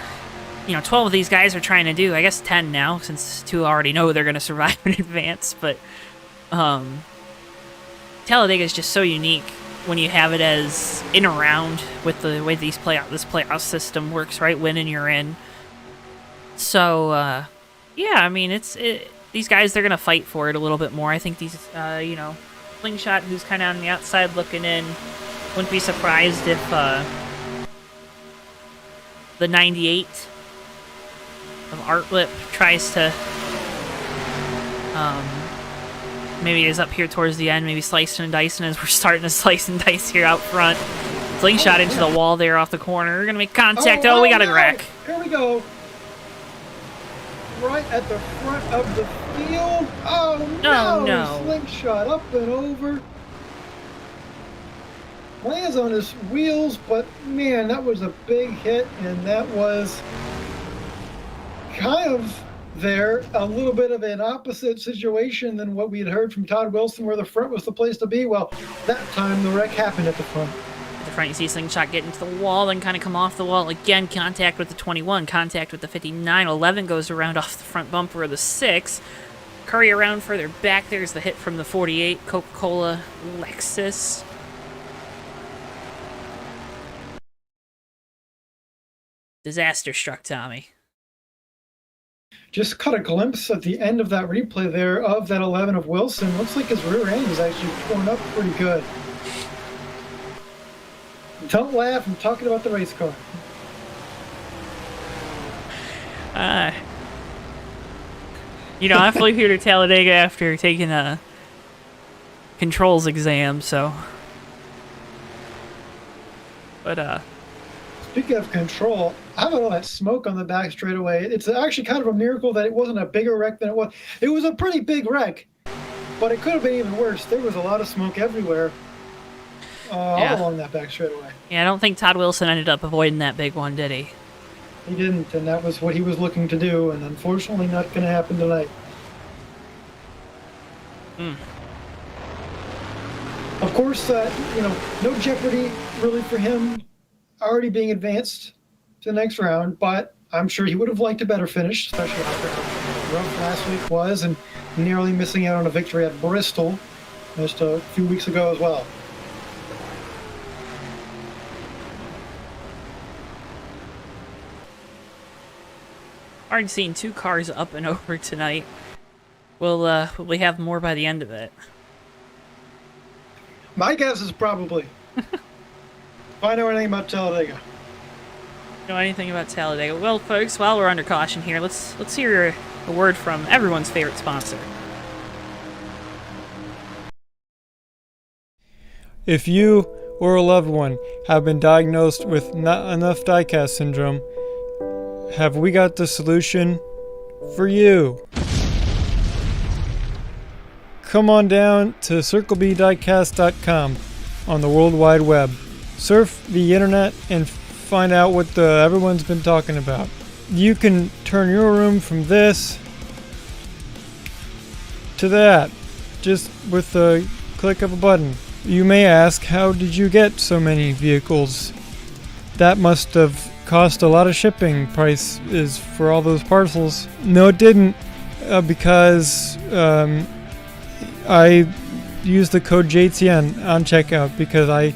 12 of these guys are trying to do. I guess 10 now, since 2 already know they're going to survive in advance, but Talladega is just so unique when you have it as in a round with the way this playoff system works, right? Win and you're in. So, yeah, I mean, these guys, they're going to fight for it a little bit more. I think these, Slingshot, who's kind of on the outside looking in, wouldn't be surprised if the 98 of Artlip tries to, maybe is up here towards the end, maybe slicing and dicing as we're starting to slice and dice here out front. Slingshot into the wall there off the corner. We're going to make contact. Oh, we got a wreck. Here we go. Right at the front of the field. Oh, no. Slingshot up and over. Lands on his wheels, but man, that was a big hit, and that was kind of a little bit of an opposite situation than what we had heard from Todd Wilson, where the front was the place to be. Well, that time the wreck happened at the front. At the front, you see Slingshot get into the wall, then kind of come off the wall again. Contact with the 21, contact with the 59. 11 goes around off the front bumper of the 6. Curry around further back. There's the hit from the 48 Coca-Cola Lexus. Disaster struck Tommy. Just caught a glimpse at the end of that replay there of that 11 of Wilson. Looks like his rear end is actually torn up pretty good. Don't laugh, I'm talking about the race car. I flew here to Talladega after taking a controls exam, so. But, Speaking of control, how about all that smoke on the back straightaway? It's actually kind of a miracle that it wasn't a bigger wreck than it was. It was a pretty big wreck, but it could have been even worse. There was a lot of smoke everywhere all along that back straightaway. Yeah, I don't think Todd Wilson ended up avoiding that big one, did he? He didn't, and that was what he was looking to do, and unfortunately not going to happen tonight. Of course, no jeopardy really for him already being advanced to the next round, but I'm sure he would have liked a better finish, especially after how rough last week was and nearly missing out on a victory at Bristol just a few weeks ago as well. Already seen 2 cars up and over tonight. Will we have more by the end of it? My guess is probably. If I know anything about Talladega. Know anything about Talladega? Well, folks, while we're under caution here, let's hear a word from everyone's favorite sponsor. If you or a loved one have been diagnosed with not enough diecast syndrome, have we got the solution for you? Come on down to CircleBDiecast.com on the World Wide Web. Surf the internet and find out what everyone's been talking about. You can turn your room from this to that, just with the click of a button. You may ask, how did you get so many vehicles? That must have cost a lot of shipping prices for all those parcels. No, it didn't, because I used the code JTN on checkout because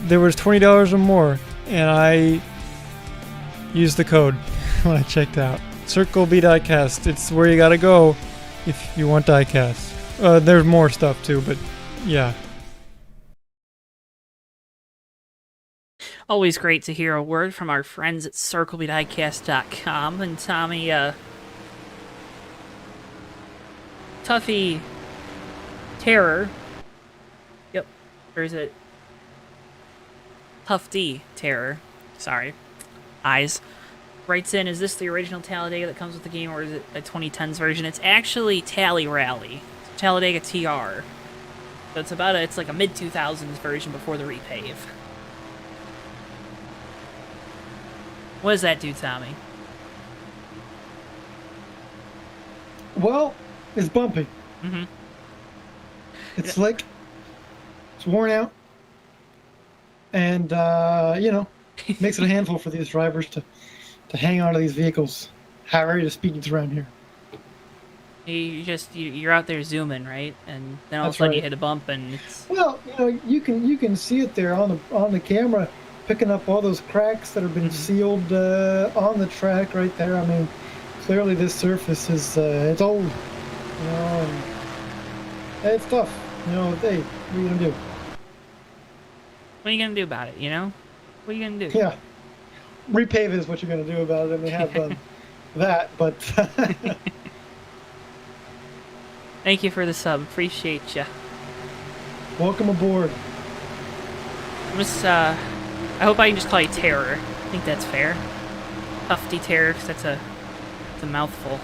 there was $20 or more, and I used the code when I checked out. Circle B Diecast. It's where you gotta go if you want diecast. There's more stuff too, but yeah. Always great to hear a word from our friends at CircleBDiecast.com. And Tommy, Tuffy Terror. Yep, or is it Tough D Terror? Sorry, eyes. Writes in, is this the original Talladega that comes with the game, or is it a 2010s version? It's actually Tally Rally, Talladega TR. So it's like a mid-2000s version before the repave. What does that do, Tommy? Well, it's bumpy. Mm-hmm. It's slick. It's worn out. And, makes it a handful for these drivers to hang on to these vehicles. How are the speeds around here? You're out there zooming, right? And then all of a That's sudden you right. hit a bump and it's Well, you can see it there on the camera, picking up all those cracks that have been sealed on the track right there. I mean, clearly this surface is it's old, and it's tough. Hey, what are you gonna do? what are you gonna do about it? What are you gonna do? Yeah, repave is what you're gonna do about it, and they have done that. But Thank you for the sub. Appreciate ya. welcome aboard. I hope I can just call you Terror. I think that's fair. Tufty Terror, 'cause it's a mouthful.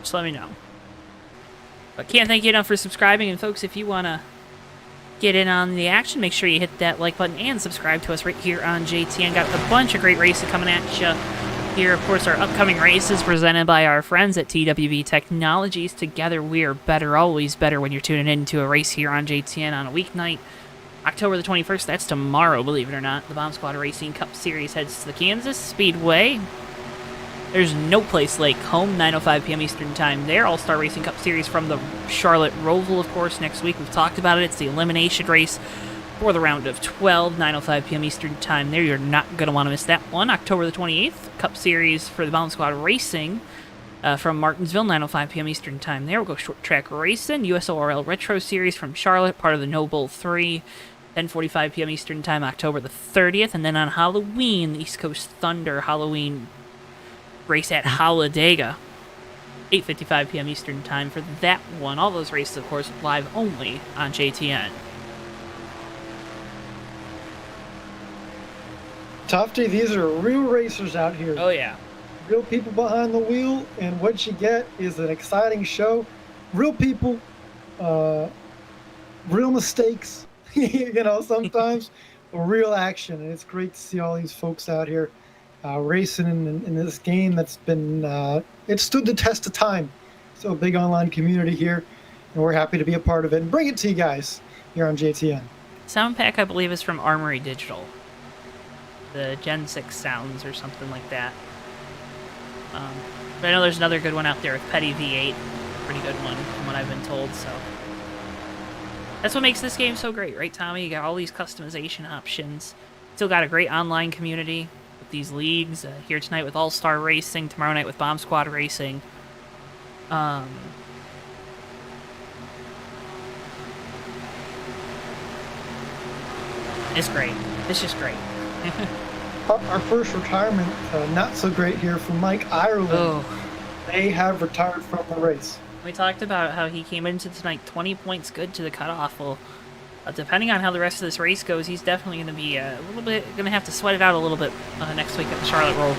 Just let me know. But can't thank you enough for subscribing, and folks, if you want to get in on the action, make sure you hit that like button and subscribe to us right here on JTN. Got a bunch of great races coming at you here. Of course, our upcoming races presented by our friends at TWV Technologies. Together, we are better, always better when you're tuning into a race here on JTN on a weeknight. October the 21st, that's tomorrow, believe it or not. The Bomb Squad Racing Cup Series heads to the Kansas Speedway. There's no place like home, 9:05 p.m. Eastern Time there. All-Star Racing Cup Series from the Charlotte Roval, of course, next week. We've talked about it. It's the elimination race for the round of 12, 9:05 p.m. Eastern Time there. You're not going to want to miss that one. October the 28th, Cup Series for the Bomb Squad Racing from Martinsville, 9:05 p.m. Eastern Time there. We'll go short track racing. USORL Retro Series from Charlotte, part of the No Bull 3. 10:45 p.m. Eastern Time, October the 30th. And then on Halloween, the East Coast Thunder Halloween race at Talladega, 8:55 p.m. Eastern Time for that one. All those races, of course, live only on JTN. Tufty, these are real racers out here. Oh, yeah. Real people behind the wheel, and what you get is an exciting show. Real people, real mistakes, sometimes real action. And it's great to see all these folks out here racing in this game that's been, it stood the test of time. So a big online community here, and we're happy to be a part of it and bring it to you guys here on JTN. Sound pack, I believe, is from Armory Digital. The Gen 6 sounds or something like that. But I know there's another good one out there with Petty V8. Pretty good one from what I've been told, so. That's what makes this game so great, right, Tommy? You got all these customization options. Still got a great online community with these leagues. Here tonight with All-Star Racing, tomorrow night with Bomb Squad Racing. It's great. It's just great. Our first retirement, not so great here from Mike Ireland. Oh. They have retired from the race. We talked about how he came into tonight 20 points good to the cutoff. Well, depending on how the rest of this race goes, he's definitely going to be going to have to sweat it out a little bit next week at the Charlotte Roval.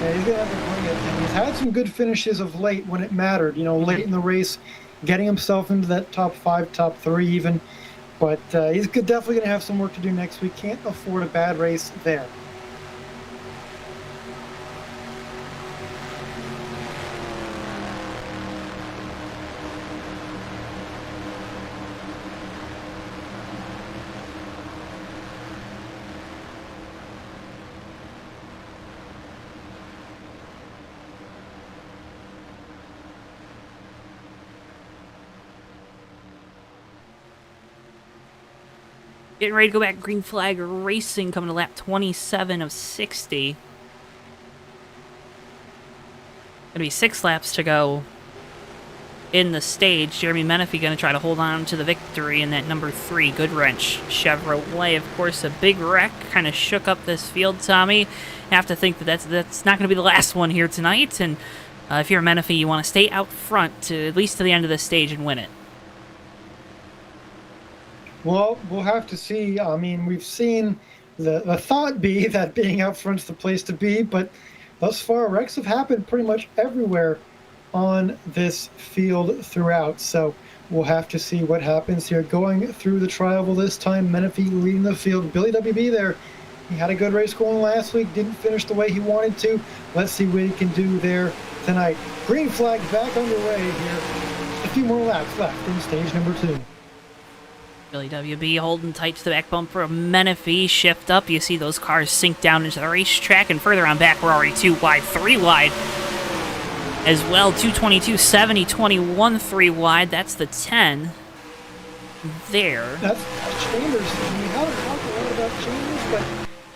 Yeah, he's going to have to bring it. And he's had some good finishes of late when it mattered. Late in the race, getting himself into that top 5, top 3 even. But he's definitely going to have some work to do next week. Can't afford a bad race there. Getting ready to go back green flag racing, coming to lap 27 of 60. Gonna be 6 laps to go in the stage. Jeremy Menifee gonna try to hold on to the victory in that number 3 Good Wrench Chevrolet. Of course, a big wreck kind of shook up this field, Tommy. You have to think that that's not gonna be the last one here tonight. And if you're a Menifee, you want to stay out front to at least to the end of the stage and win it. Well, we'll have to see. I mean, we've seen the thought be that being out front's the place to be, but thus far, wrecks have happened pretty much everywhere on this field throughout. So we'll have to see what happens here. Going through the tri-oval this time, Menifee leading the field. Billy WB there. He had a good race going last week, didn't finish the way he wanted to. Let's see what he can do there tonight. Green flag back underway here. A few more laps left in stage number 2. Billy WB holding tight to the back bumper of Menifee. Shift up. You see those cars sink down into the racetrack, and further on back, we're already 2 wide, 3 wide. as well. 222.70, 21 3 wide. That's the 10 there. That's Chambers. We haven't talked a lot about Chambers, but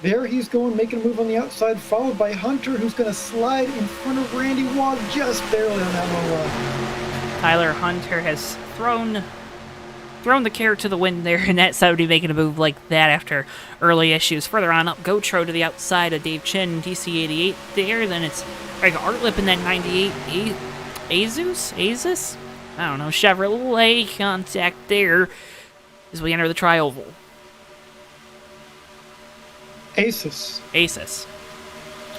there he's going, making a move on the outside, followed by Hunter, who's going to slide in front of Randy Waugh just barely on that low line. Tyler Hunter has thrown the carrot to the wind there, and that's somebody making a move like that after early issues. Further on up, Gotro to the outside of Dave Chin, DC88 there. Then it's Greg Artlip in that 98 Azus? I don't know, Chevrolet contact there as we enter the tri-oval. Asus.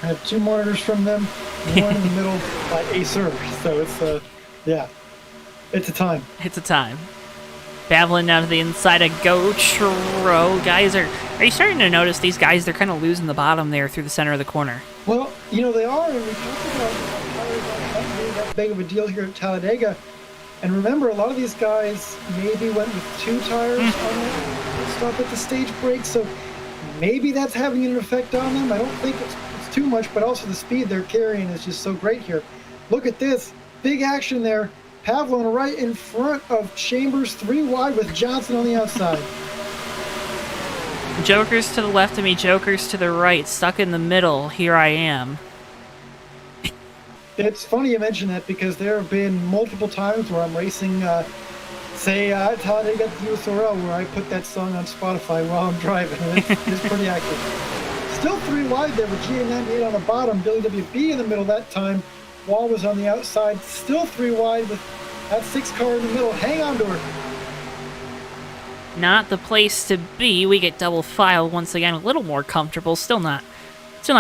I have two monitors from them, one in the middle by Acer. So it's, it's a time. It's a time. Battling down to the inside of Gotro. Guys, are you starting to notice these guys, they're kind of losing the bottom there through the center of the corner? Well, they are, and we talked about tires not being that big of a deal here at Talladega. And remember, a lot of these guys maybe went with two tires on that stop at the stage break, so maybe that's having an effect on them. I don't think it's too much, but also the speed they're carrying is just so great here. Look at this. Big action there. Pavlon right in front of Chambers, 3 wide with Johnson on the outside. Jokers to the left of me, Jokers to the right, stuck in the middle. Here I am. It's funny you mention that because there have been multiple times where I'm racing, Talladega USRL, where I put that song on Spotify while I'm driving. It's pretty accurate. Still 3 wide there with GA98 on the bottom, Billy WB in the middle that time. Wall was on the outside, still 3 wide with that 6 car in the middle. Hang on to her. Not the place to be. We get double file once again, a little more comfortable. Still not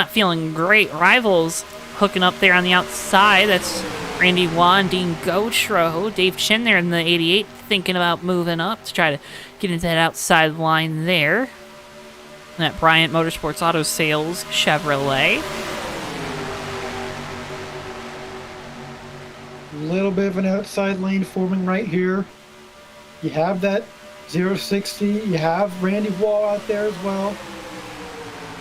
feeling great. Rivals hooking up there on the outside. That's Randy Waugh, Dean Gotro, Dave Chin there in the 88, thinking about moving up to try to get into that outside line there. And that Bryant Motorsports Auto Sales Chevrolet. Little bit of an outside lane forming right here. You have that 060. You have Randy Waugh out there as well.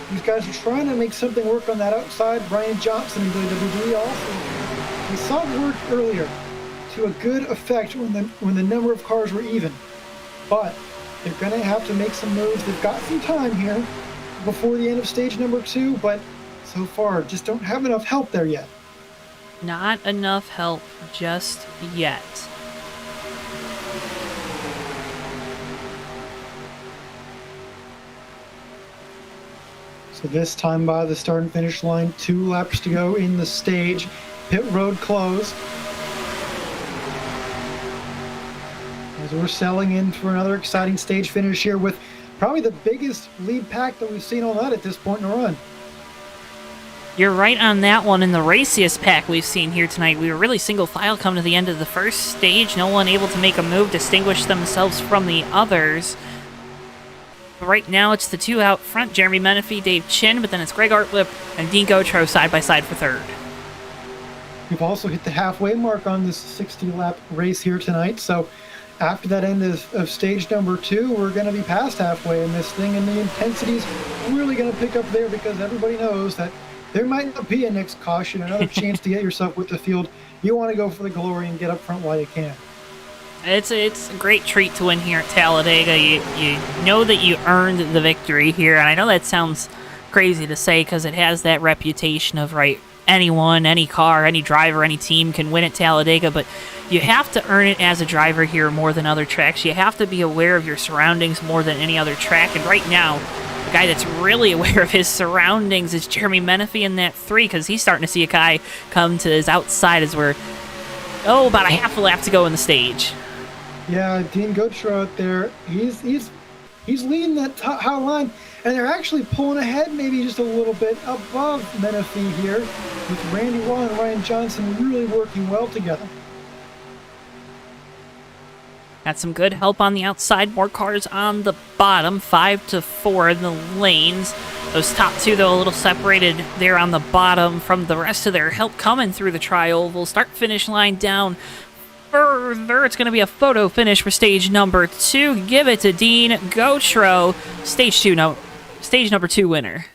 These guys are trying to make something work on that outside. Brian Johnson and WWD also. We saw it work earlier to a good effect when the number of cars were even. But they're going to have to make some moves. They've got some time here before the end of stage number 2, but so far just don't have enough help there yet. Not enough help just yet. So this time by the start and finish line, 2 laps to go in the stage. Pit road closed. As we're selling in for another exciting stage finish here with probably the biggest lead pack that we've seen all night at this point in the run. You're right on that one. In the raciest pack we've seen here tonight, we were really single file coming to the end of the first stage. No one able to make a move, distinguish themselves from the others. Right now, it's the 2 out front, Jeremy Menifee, Dave Chin, but then it's Greg Artlip and Dean Gotro side by side for third. We've also hit the halfway mark on this 60-lap race here tonight, so after that end of stage number 2, we're going to be past halfway in this thing, and the intensity's really going to pick up there because everybody knows that there might not be a next caution, another chance to get yourself with the field. You want to go for the glory and get up front while you can. It's a great treat to win here at Talladega. You know that you earned the victory here, and I know that sounds crazy to say because it has that reputation of, right, anyone, any car, any driver, any team can win at Talladega, but you have to earn it as a driver here more than other tracks. You have to be aware of your surroundings more than any other track, and right now, the guy that's really aware of his surroundings is Jeremy Menifee in that 3 because he's starting to see a guy come to his outside as we're, about a half a lap to go in the stage. Yeah, Dean Gotro out there, he's leading that high line, and they're actually pulling ahead maybe just a little bit above Menifee here, with Randy Waugh and Ryan Johnson really working well together. Got some good help on the outside, more cars on the bottom, 5-4 in the lanes. Those top 2, though, a little separated there on the bottom from the rest of their help coming through the tri-oval. Start-finish line down further. It's going to be a photo finish for stage number 2. Give it to Dean Gotro, stage number 2 winner.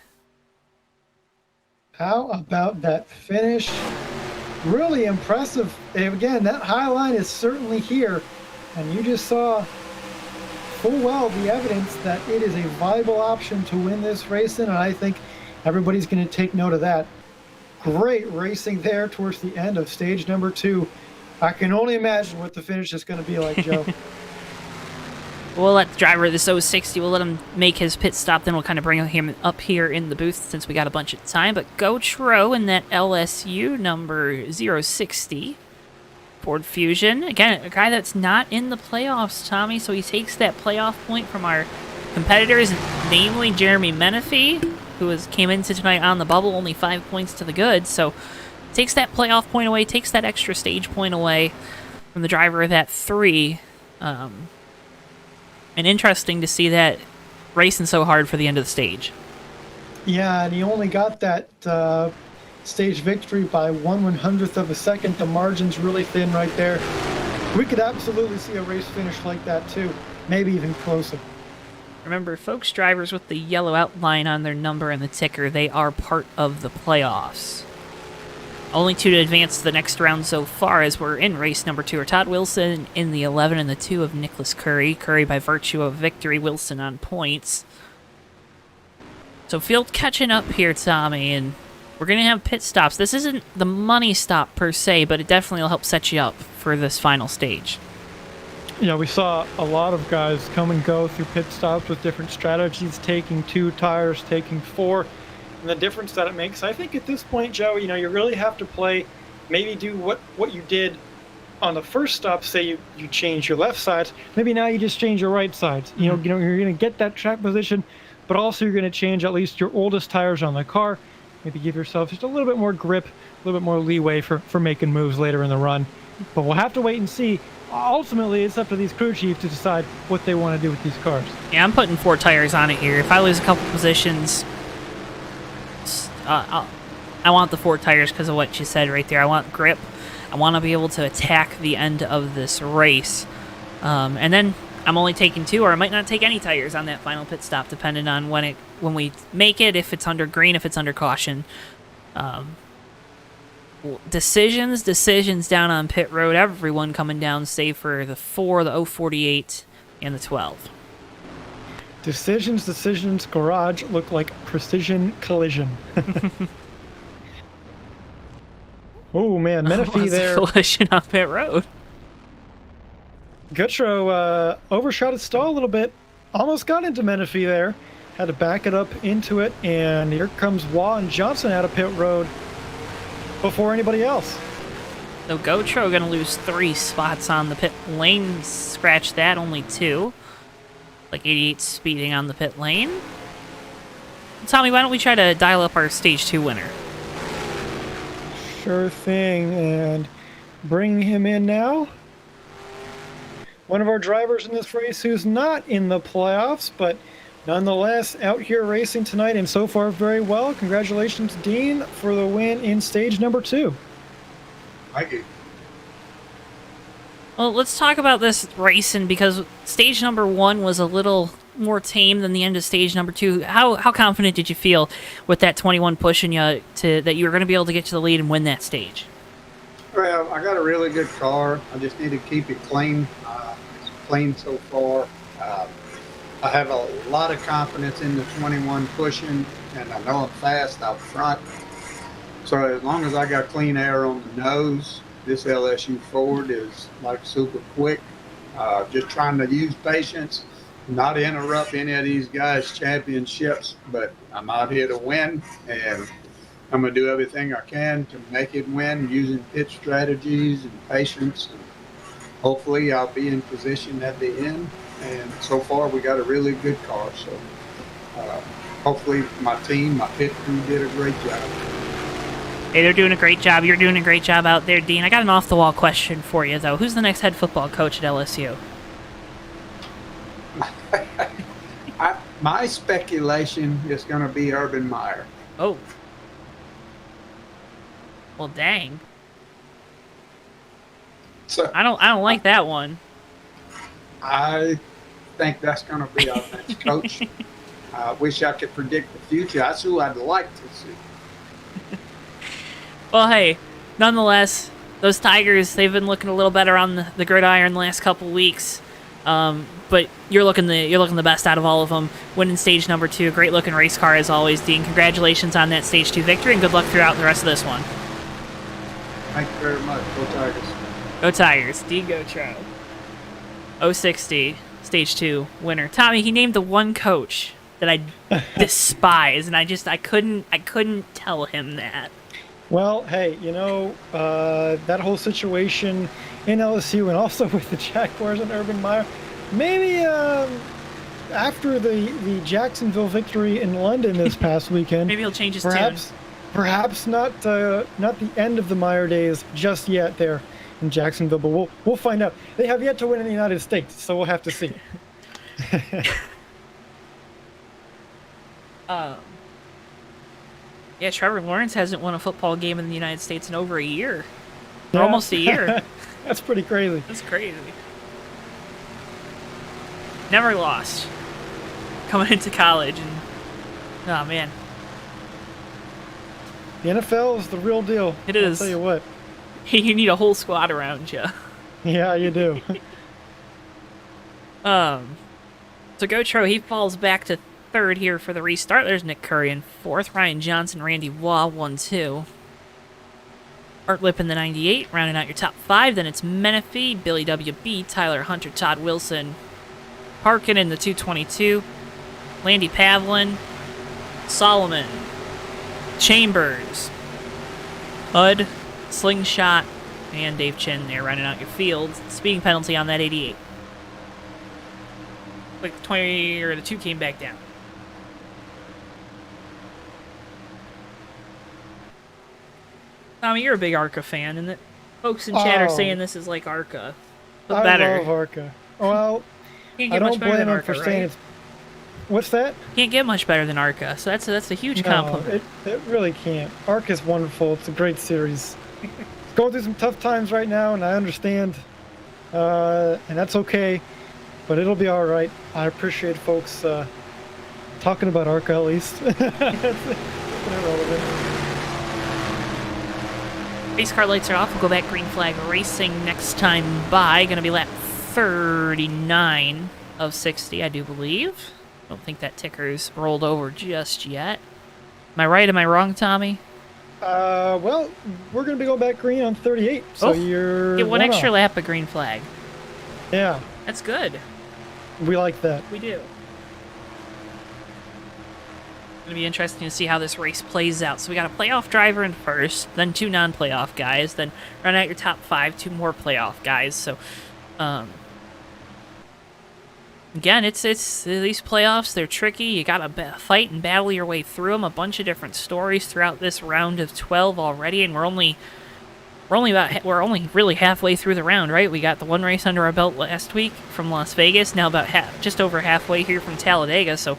How about that finish? really impressive. And again, that high line is certainly here, and you just saw full well the evidence that it is a viable option to win this race in, and I think everybody's going to take note of that. Great racing there towards the end of stage number 2. I can only imagine what the finish is going to be like, Joe. We'll let the driver of this 060, we'll let him make his pit stop, then we'll kind of bring him up here in the booth since we got a bunch of time. But GoTro in that LSU number 060 Ford Fusion. Again, a guy that's not in the playoffs, Tommy, so he takes that playoff point from our competitors, namely Jeremy Menifee, who came into tonight on the bubble, only 5 points to the good. So takes that playoff point away, takes that extra stage point away from the driver of that 3. And interesting to see that racing so hard for the end of the stage. Yeah, and he only got that stage victory by 1/100th of a second. The margin's really thin right there. We could absolutely see a race finish like that too, maybe even closer. Remember, folks, drivers with the yellow outline on their number and the ticker, they are part of the playoffs. Only 2 to advance to the next round so far, as we're in race number 2, are Todd Wilson in the 11 and the 2 of Nicholas Curry. Curry by virtue of victory, Wilson on points. So field catching up here, Tommy, and we're going to have pit stops. This isn't the money stop per se, but it definitely will help set you up for this final stage. Yeah, we saw a lot of guys come and go through pit stops with different strategies, taking 2 tires, taking 4. And the difference that it makes, I think at this point, Joe, you really have to play, maybe do what you did on the first stop. Say you change your left sides, maybe now you just change your right sides. You're going to get that track position, but also you're going to change at least your oldest tires on the car. Maybe give yourself just a little bit more grip, a little bit more leeway for making moves later in the run. But we'll have to wait and see. Ultimately, it's up to these crew chiefs to decide what they want to do with these cars. Yeah, I'm putting 4 tires on it here. If I lose a couple positions, I want the 4 tires because of what you said right there. I want grip. I want to be able to attack the end of this race. And then I'm only taking 2, or I might not take any tires on that final pit stop, depending on when we make it, if it's under green, if it's under caution. Decisions down on pit road. Everyone coming down, save for the 4, the 048, and the 12. Decisions, garage look like precision collision. Oh man, Menifee there. Collision on pit road. Gutro overshot his stall a little bit. Almost got into Menifee there. Had to back it up into it, and here comes Waugh and Johnson out of pit road before anybody else. So GoTro going to lose 3 spots on the pit lane. Scratch that, only 2. Like 88 speeding on the pit lane. Tommy, why don't we try to dial up our stage 2 winner? Sure thing, and bring him in now. One of our drivers in this race who's not in the playoffs, but nonetheless out here racing tonight, and so far very well. Congratulations, Dean, for the win in stage number 2. Thank you. Well, let's talk about this racing, because stage number 1 was a little more tame than the end of stage number 2. How confident did you feel with that 21 pushing you that you were going to be able to get to the lead and win that stage? Well, I got a really good car. I just need to keep it clean. It's clean so far. I have a lot of confidence in the 21 pushing, and I know I'm fast out front. So as long as I got clean air on the nose, this LSU Ford is like super quick. Just trying to use patience, not interrupt any of these guys' championships, but I'm out here to win, and I'm going to do everything I can to make it win using pit strategies and patience. And hopefully I'll be in position at the end. And so far we got a really good car. So hopefully my team, my pit crew did a great job. Hey, they're doing a great job. You're doing a great job out there, Dean. I got an off-the-wall question for you, though. Who's the next head football coach at LSU? My speculation is going to be Urban Meyer. Oh. Well, dang. So I don't like that one. I think that's going to be our next coach. I wish I could predict the future. That's who I'd like to see. Well, hey, nonetheless, those Tigers, they've been looking a little better on the gridiron the last couple weeks. But you're looking the best out of all of them, winning stage number 2. Great looking race car as always, Dean. Congratulations on that stage 2 victory, and good luck throughout the rest of this one. Thank you very much. Go Tigers. Go Tigers. Dean Gautreaux. 060 stage 2 winner. Tommy, he named the one coach that I despise, and I couldn't tell him that. Well, hey, that whole situation in LSU and also with the Jaguars and Urban Meyer, maybe after the Jacksonville victory in London this past weekend, Maybe he'll change his tune. Perhaps not the end of the Meyer days just yet there in Jacksonville, but we'll find out. They have yet to win in the United States, so we'll have to see. Yeah, Trevor Lawrence hasn't won a football game in the United States in over a year. Or almost a year. That's pretty crazy. That's crazy. Never lost. Coming into college, and oh man, The NFL is the real deal. It is. I'll tell you what. You need a whole squad around you. Yeah, you do. So Gautreaux, he falls back to 3rd here for the restart. There's Nick Curry in 4th. Ryan Johnson, Randy Waugh, 1-2. Art Lip in the 98, rounding out your top 5. Then it's Menifee, Billy W.B., Tyler Hunter, Todd Wilson, Parkin in the 222, Landy Pavlin, Solomon, Chambers, Hud, Slingshot, and Dave Chin there rounding out your field. Speeding penalty on that 88. Like 20, or the 2 came back down. Tommy, you're a big ARCA fan, and the folks in chat are saying this is like ARCA, but better. I love ARCA. Well, Can't I get much don't better blame than them ARCA, for saying right? it's... What's that? Can't get much better than ARCA, so that's a huge compliment. It really can't. ARCA is wonderful. It's a great series. It's going through some tough times right now, and I understand, and that's okay, but it'll be all right. I appreciate folks talking about ARCA at least. That's irrelevant. Race car lights are off. We'll go back green flag racing next time by. Going to be lap 39 of 60, I do believe. Don't think that ticker's rolled over just yet. Am I right? Am I wrong, Tommy? Well, we're going to be going back green on 38, so you're Get one extra off. lap of green flag. Yeah, That's good. we like that. We do. It's going to be interesting to see how this race plays out. So we got a playoff driver in first, then 2 non-playoff guys, then run out your top 5, 2 more playoff guys. So, again, it's these playoffs. They're tricky. You got to fight and battle your way through them. A bunch of different stories throughout this round of 12 already, and we're only really halfway through the round, right? We got the one race under our belt last week from Las Vegas. Now about just over halfway here from Talladega. So,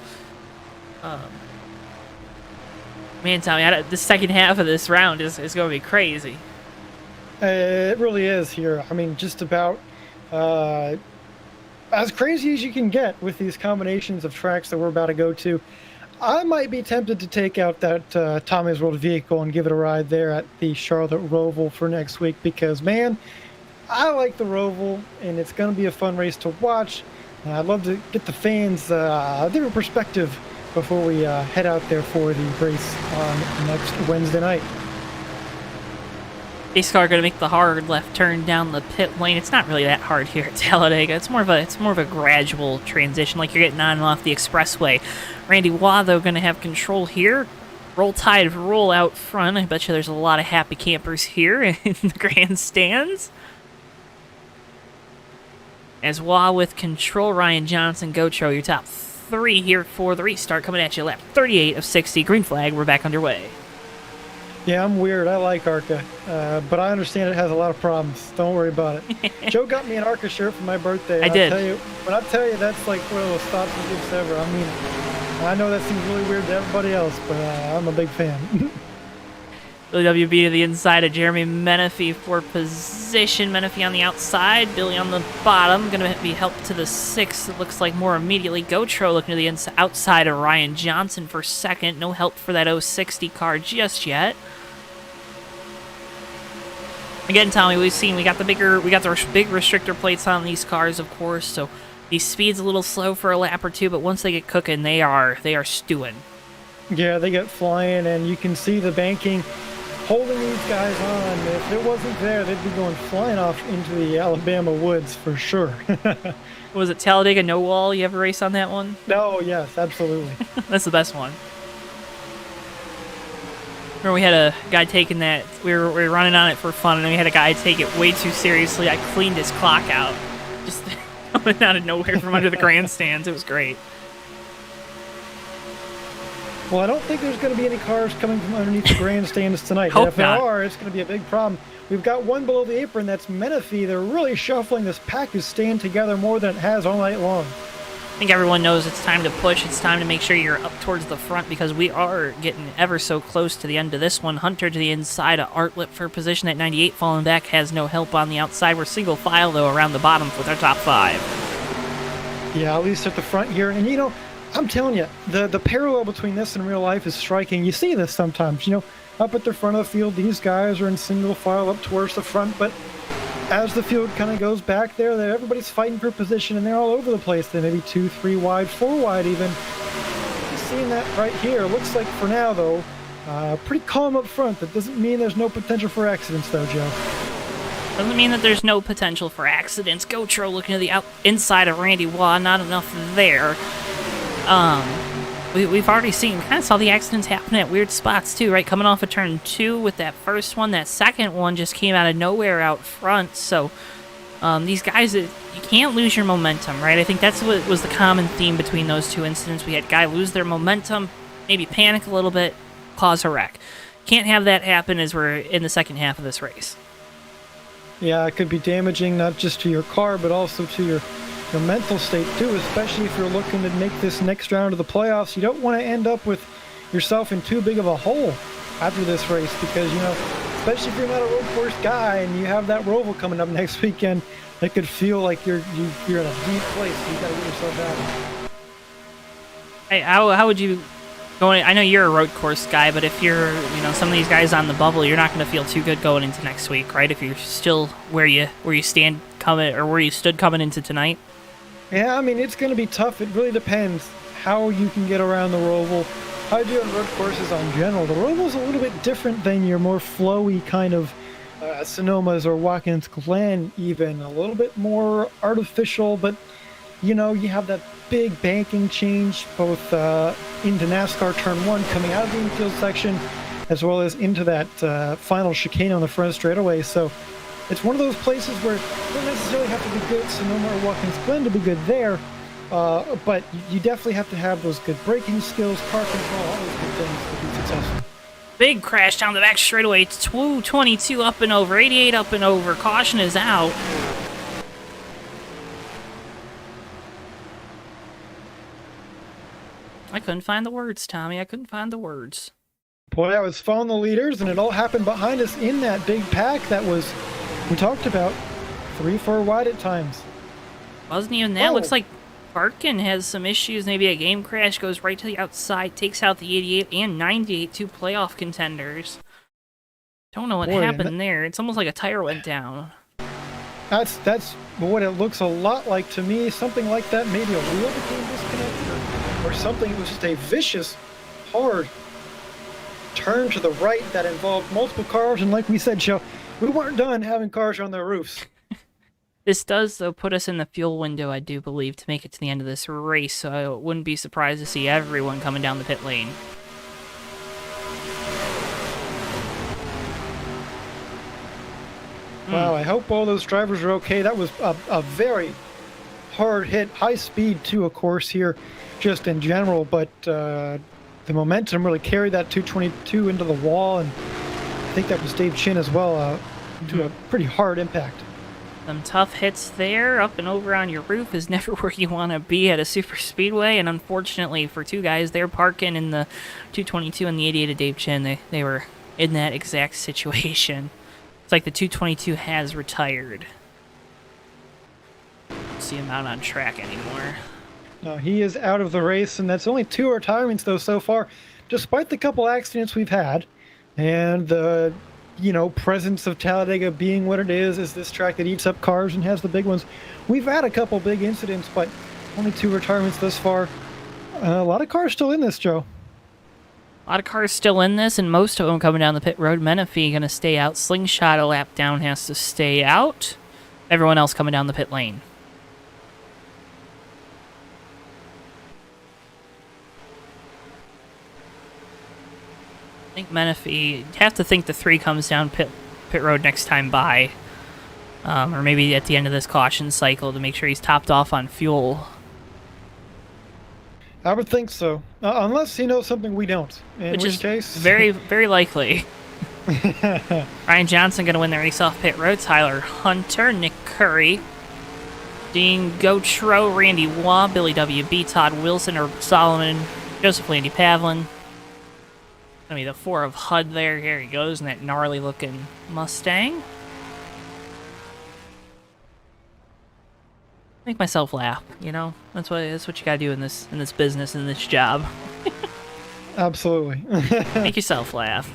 man, Tommy, the second half of this round is going to be crazy. It really is here. I mean, just about as crazy as you can get with these combinations of tracks that we're about to go to. I might be tempted to take out that Tommy's World vehicle and give it a ride there at the Charlotte Roval for next week because, man, I like the Roval, and it's going to be a fun race to watch. And I'd love to get the fans a different perspective before we head out there for the race on next Wednesday night. Race car going to make the hard left turn down the pit lane. It's not really that hard here at Talladega. It's more of a gradual transition, like you're getting on and off the expressway. Randy Waugh, though, going to have control here. Roll Tide, roll out front. I bet you there's a lot of happy campers here in the grandstands. As Waugh with control, Ryan Johnson, Gautreaux, your top 3 here for the restart. Coming at you, lap 38 of 60. Green flag, we're back underway. Yeah, I'm weird. I like ARCA, but I understand it has a lot of problems. Don't worry about it. Joe got me an ARCA shirt for my birthday. I did. When I tell you that's like one of the thoughts and gifts ever. I mean, I know that seems really weird to everybody else, but I'm a big fan. Billy WB to the inside of Jeremy Menifee for position. Menifee on the outside, Billy on the bottom. Going to be helped to the 6th, it looks like more immediately. Gautreaux looking to the outside of Ryan Johnson for 2nd. No help for that 060 car just yet. Again, Tommy, we got the big restrictor plates on these cars, of course, so these speed's a little slow for a lap or two, but once they get cooking, they are stewing. Yeah, they get flying, and you can see the banking holding these guys on. If it wasn't there, they'd be going flying off into the Alabama woods for sure. Was it Talladega No Wall? You ever race on that one? No, yes, absolutely. That's the best one. Remember we had a guy taking that, we were running on it for fun, and then we had a guy take it way too seriously. I cleaned his clock out. Just coming out of nowhere from under the grandstands. It was great. Well, I don't think there's going to be any cars coming from underneath the grandstands tonight. Hope and if there not. are, it's going to be a big problem. We've got one below the apron. That's Menifee. They're really shuffling. This pack is staying together more than it has all night long. I think everyone knows it's time to push. It's time to make sure you're up towards the front because we are getting ever so close to the end of this one. Hunter to the inside of Artlip for position at 98. Falling back has no help on the outside. We're single file, though, around the bottom with our top 5. Yeah, at least at the front here. And, you know, I'm telling you, the parallel between this and real life is striking. You see this sometimes, you know, up at the front of the field, these guys are in single file up towards the front, but as the field kind of goes back there, everybody's fighting for position, and they're all over the place. They may be 2, 3 wide, 4 wide even. You're seeing that right here. Looks like for now, though, pretty calm up front. That doesn't mean there's no potential for accidents, though, Joe. Doesn't mean that there's no potential for accidents. Gotro looking to the inside of Randy Waugh. Not enough there. We've already kind of saw the accidents happen at weird spots too, right? Coming off of turn 2 with that first one, that second one just came out of nowhere out front. So these guys, you can't lose your momentum, right? I think that's what was the common theme between those two incidents. We had guys lose their momentum, maybe panic a little bit, cause a wreck. Can't have that happen as we're in the second half of this race. Yeah, it could be damaging not just to your car, but also to your mental state too, especially if you're looking to make this next round of the playoffs. You don't want to end up with yourself in too big of a hole after this race because, you know, especially if you're not a road course guy and you have that Roval coming up next weekend, it could feel like you're in a deep place. So you got to get yourself out. Hey, how would you go in? I know you're a road course guy, but if you're, you know, some of these guys on the bubble, you're not going to feel too good going into next week, right? If you're still where you stand coming or where you stood coming into tonight. Yeah, I mean, it's going to be tough. It really depends how you can get around the Roval. How you do on road courses in general. The Roval's a little bit different than your more flowy kind of Sonomas or Watkins Glen even. A little bit more artificial, but, you know, you have that big banking change both into NASCAR Turn 1 coming out of the infield section as well as into that final chicane on the front straightaway. So it's one of those places where you don't necessarily have to be good at Sonoma or Watkins Glen to be good there, but you definitely have to have those good braking skills, car control, all those good things to be successful. Big crash down the back straightaway. 222 up and over, 88 up and over. Caution is out. I couldn't find the words, Tommy. I couldn't find the words. Boy, I was following the leaders, and it all happened behind us in that big pack that was, we talked about, 3, 4 wide at times. Wasn't even that. Oh. Looks like Barkin has some issues. Maybe a game crash, goes right to the outside, takes out the 88 and 98, 2 playoff contenders. Don't know what happened there. It's almost like a tire went down. That's what it looks a lot like to me. Something like that, maybe a wheel became disconnected or something. It was just a vicious, hard turn to the right that involved multiple cars. And like we said, Joe, we weren't done having cars on their roofs. This does, though, put us in the fuel window, I do believe, to make it to the end of this race, so I wouldn't be surprised to see everyone coming down the pit lane. Wow, I hope all those drivers are okay. That was a very hard hit, high speed too, of course, here, just in general, but the momentum really carried that 222 into the wall, and I think that was Dave Chin as well, to a pretty hard impact. Some tough hits there. Up and over on your roof is never where you want to be at a super speedway, and unfortunately for two guys, they're parking in the 222 and the 88 of Dave Chin. They were in that exact situation. It's like the 222 has retired. Don't see him out on track anymore. No, he is out of the race, and that's only 2 retirements, though, so far, despite the couple accidents we've had, and the presence of Talladega being what it is this track that eats up cars and has the big ones. We've had a couple big incidents, but only 2 retirements thus far. A lot of cars still in this, Joe. A lot of cars still in this, and most of them coming down the pit road. Menifee going to stay out. Slingshot a lap down has to stay out. Everyone else coming down the pit lane. I think Menifee, you'd have to think the 3 comes down pit road next time by. Or maybe at the end of this caution cycle to make sure he's topped off on fuel. I would think so, unless he knows something we don't. In which case, very, very likely. Ryan Johnson going to win the race off pit road. Tyler Hunter, Nick Curry, Dean Gotro, Randy Waugh, Billy W.B., Todd Wilson, or Solomon, Joseph Landy Pavlin. I mean, the 4 of HUD there. Here he goes in that gnarly looking Mustang. Make myself laugh, That's what you gotta do in this business, in this job. Absolutely. Make yourself laugh.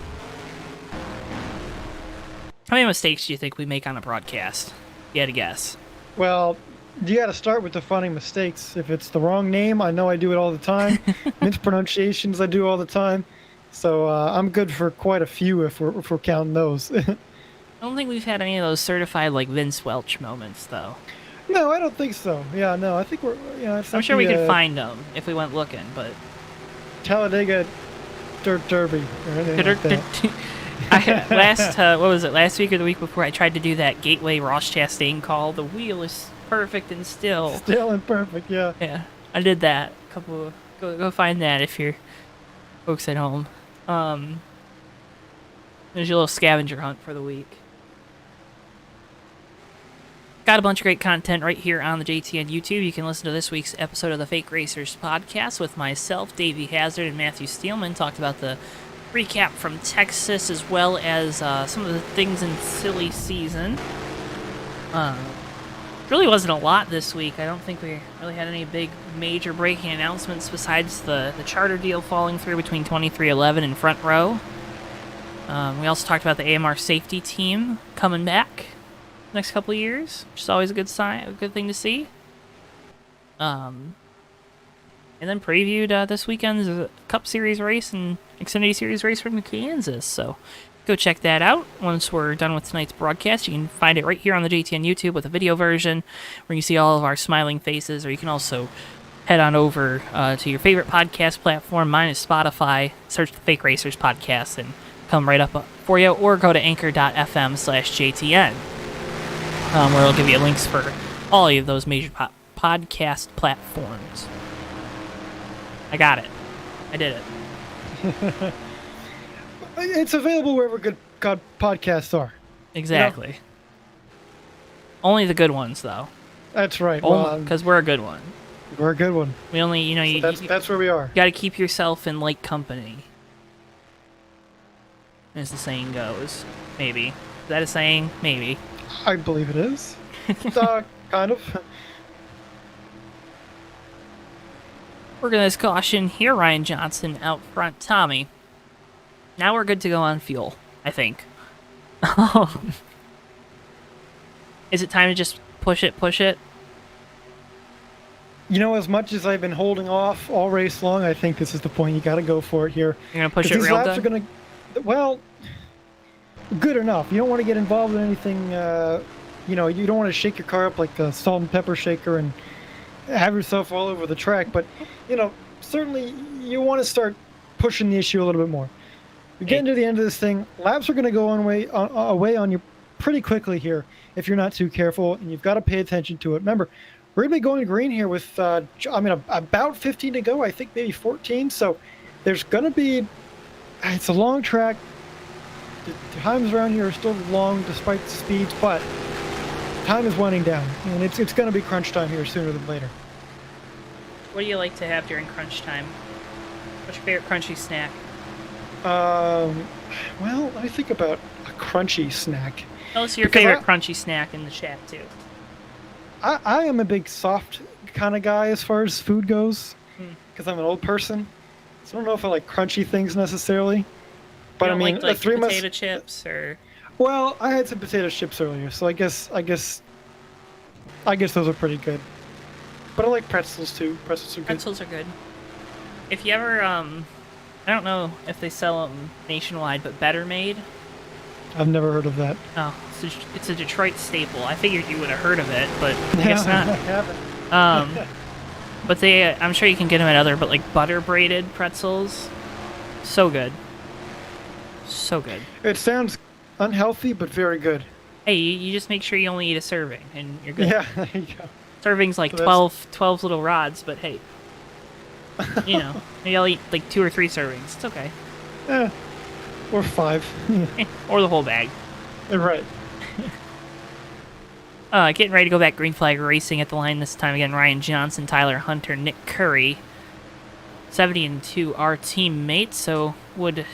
How many mistakes do you think we make on a broadcast? You had to guess. Well, you got to start with defining mistakes. If it's the wrong name, I know I do it all the time. Mispronunciations, I do all the time. So I'm good for quite a few if we're counting those. I don't think we've had any of those certified like Vince Welch moments, though. No, I don't think so. Yeah, no, I think we're. I'm sure we could find them if we went looking, but Talladega Dirt Derby or anything like that. What was it? Last week or the week before, I tried to do that Gateway Ross Chastain call. The wheel is perfect and still. Still and perfect, yeah. Yeah, I did that. Go find that if you're folks at home. There's your little scavenger hunt for the week. Got a bunch of great content right here on the JTN YouTube. You can listen to this week's episode of the Fake Racers podcast with myself, Davey Hazard, and Matthew Steelman. Talked about the recap from Texas as well as some of the things in silly season. Really wasn't a lot this week. I don't think we really had any big major breaking announcements besides the charter deal falling through between 2311 and Front Row. We also talked about the AMR safety team coming back next couple of years, which is always a good sign, a good thing to see. And then previewed this weekend's Cup Series race and Xfinity Series race from Kansas. So go check that out. Once we're done with tonight's broadcast, you can find it right here on the JTN YouTube with a video version where you see all of our smiling faces, or you can also head on over to your favorite podcast platform. Mine is Spotify. Search the Fake Racers podcast and come right up for you, or go to anchor.fm/JTN. Where it'll give you links for all of those major podcast platforms. I got it. I did it. It's available wherever good podcasts are. Exactly. Only the good ones, though. That's right. Because we're a good one. We're a good one. We only, that's where we are. You got to keep yourself in like company, as the saying goes. Maybe. Is that a saying? Maybe. I believe it is. Kind of. Working this caution here, Ryan Johnson out front. Tommy. Now we're good to go on fuel, I think. Is it time to just push it? As much as I've been holding off all race long, I think this is the point. You got to go for it here. You're going to push it real good? These laps are well, good enough. You don't want to get involved in anything, you don't want to shake your car up like a salt and pepper shaker and have yourself all over the track. But, certainly you want to start pushing the issue a little bit more. You're getting to the end of this thing. Laps are going to go away on you pretty quickly here if you're not too careful, and you've got to pay attention to it. Remember, we're going to be going green here with, about 15 to go. I think maybe 14. So there's going to be, it's a long track. The times around here are still long despite the speeds, but time is winding down, and it's going to be crunch time here sooner than later. What do you like to have during crunch time? What's your favorite crunchy snack? Well, let me think about a crunchy snack. Tell us your favorite crunchy snack in the chat, too. I am a big soft kind of guy as far as food goes, because I'm an old person. So I don't know if I like crunchy things necessarily. But you don't like potato chips or... Well, I had some potato chips earlier, so I guess those are pretty good. But I like pretzels too. Pretzels are good. Pretzels are good. If you ever, I don't know if they sell them nationwide, but Better Made. I've never heard of that. Oh, it's a Detroit staple. I figured you would have heard of it, but I guess not. I haven't. But I'm sure you can get them at other, but like butter braided pretzels, so good. So good. It sounds unhealthy, but very good. Hey, you just make sure you only eat a serving, and you're good. Yeah, there you go. Serving's like So 12 little rods, but hey, you know, maybe I'll eat like 2 or 3 servings. It's okay. Or 5. Or the whole bag. Right. Getting ready to go back green flag racing at the line this time again. Ryan Johnson, Tyler Hunter, Nick Curry. 70 and 2 are teammates, so would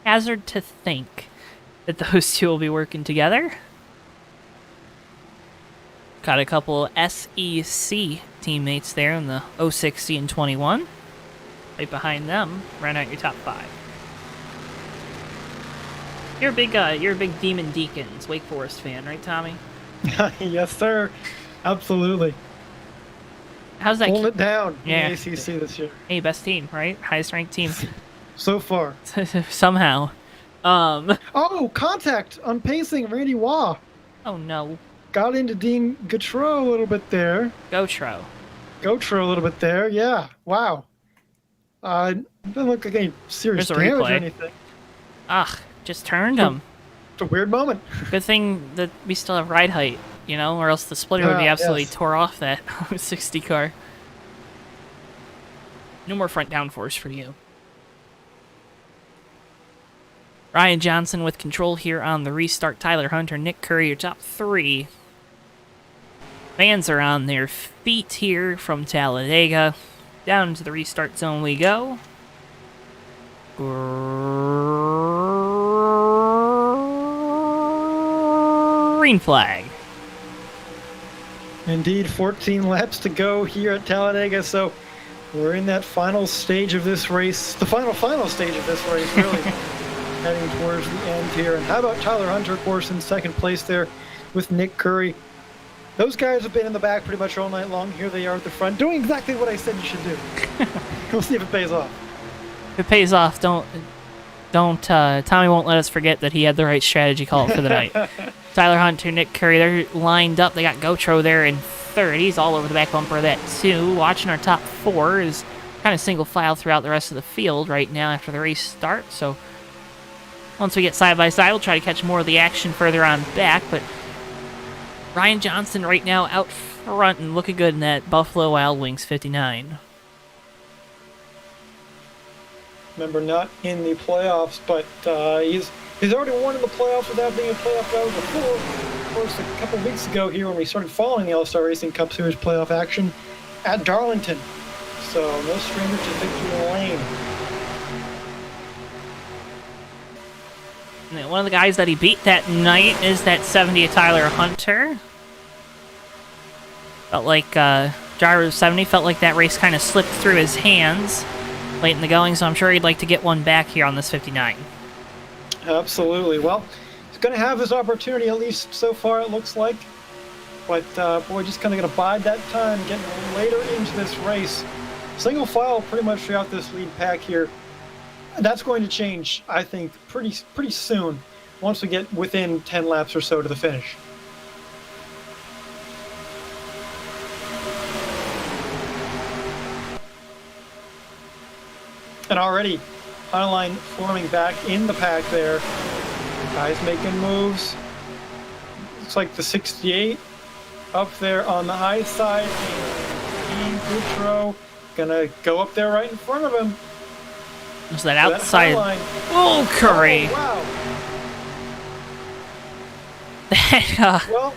hazard to think that those two will be working together. Got a couple SEC teammates there in the 060 and 21. Right behind them, round out your top 5. You're a big Demon Deacons Wake Forest fan, right, Tommy? Yes, sir. Absolutely. How's that? Hold it down Yeah. in the ACC this year. Hey, best team, right? Highest ranked team. So far. Somehow. Oh, contact on pacing, Randy Waugh. Oh no. Got into Dean Gautreau a little bit there. Gotro. Gautreau a little bit there, yeah. Wow. Doesn't look like any serious There's a damage or replay. anything. Ugh, just turned him. It's a weird moment. Good thing that we still have ride height, you know, or else the splitter would be absolutely Yes. tore off that 60 car. No more front downforce for you. Ryan Johnson with control here on the restart. Tyler Hunter, Nick Curry, your top 3. Fans are on their feet here from Talladega. Down into the restart zone we go. Green flag. Indeed, 14 laps to go here at Talladega, so we're in that final stage of this race. The final stage of this race, really. Heading towards the end here. And how about Tyler Hunter, of course, in second place there with Nick Curry. Those guys have been in the back pretty much all night long. Here they are at the front, doing exactly what I said you should do. We'll see if it pays off. If it pays off, don't. Tommy won't let us forget that he had the right strategy call for the night. Tyler Hunter, Nick Curry, they're lined up. They got Gautreau there in third. He's all over the back bumper of that too. Watching our top 4 is kind of single file throughout the rest of the field right now after the race starts. So once we get side by side, we'll try to catch more of the action further on back. But Ryan Johnson right now out front and looking good in that Buffalo Wild Wings 59. Remember, not in the playoffs, but he's already won in the playoffs without being a playoff driver before. Of course, a couple weeks ago here when we started following the All-Star Racing Cup Series playoff action at Darlington. So no stranger to victory lane. And one of the guys that he beat that night is that 70 Tyler Hunter. Felt like driver 70 felt like that race kind of slipped through his hands late in the going, so I'm sure he'd like to get one back here on this 59. Absolutely. Well, he's going to have his opportunity, at least so far it looks like. But, boy, just kind of going to bide that time, getting later into this race. Single file pretty much throughout this lead pack here. That's going to change, I think, pretty soon, once we get within 10 laps or so to the finish. And already, Highline forming back in the pack there. Guys making moves. Looks like the 68 up there on the high side. Dean Gautreau gonna go up there right in front of him. There's that outside. That Oh, Curry! Oh, That, wow. Well,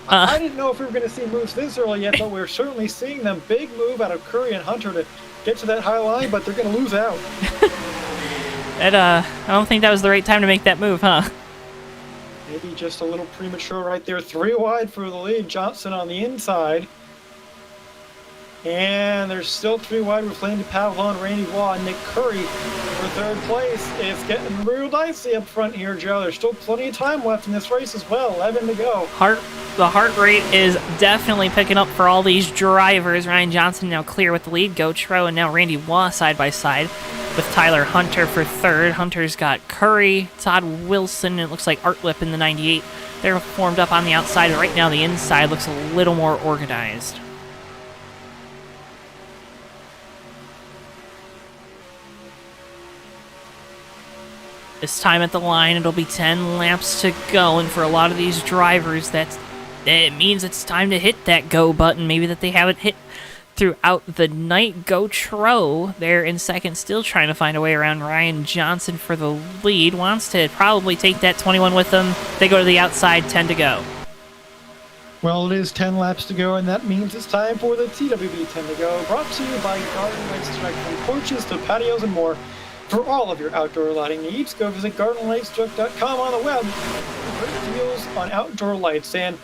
I didn't know if we were going to see moves this early yet, but we're certainly seeing them. Big move out of Curry and Hunter to get to that high line, but they're going to lose out. I don't think that was the right time to make that move, huh? Maybe just a little premature right there. 3 wide for the lead. Johnson on the inside. And there's still 3 wide with Landy Pavlon, Randy Waugh, and Nick Curry for 3rd place. It's getting real dicey up front here, Joe. There's still plenty of time left in this race as well. 11 to go. The heart rate is definitely picking up for all these drivers. Ryan Johnson now clear with the lead. Gautreaux and now Randy Waugh side by side with Tyler Hunter for 3rd. Hunter's got Curry, Todd Wilson, and it looks like Artlip in the 98. They're formed up on the outside. Right now the inside looks a little more organized. This time at the line, it'll be 10 laps to go, and for a lot of these drivers, it means it's time to hit that go button, maybe that they haven't hit throughout the night. Gautreaux there in 2nd, still trying to find a way around Ryan Johnson for the lead. Wants to probably take that 21 with them. They go to the outside, 10 to go. Well, it is 10 laps to go, and that means it's time for the TWB 10 to go, brought to you by Garden Lakes Direct, from porches to patios and more. For all of your outdoor lighting needs, go visit GardenLightsDirect.com on the web for great deals on outdoor lights. And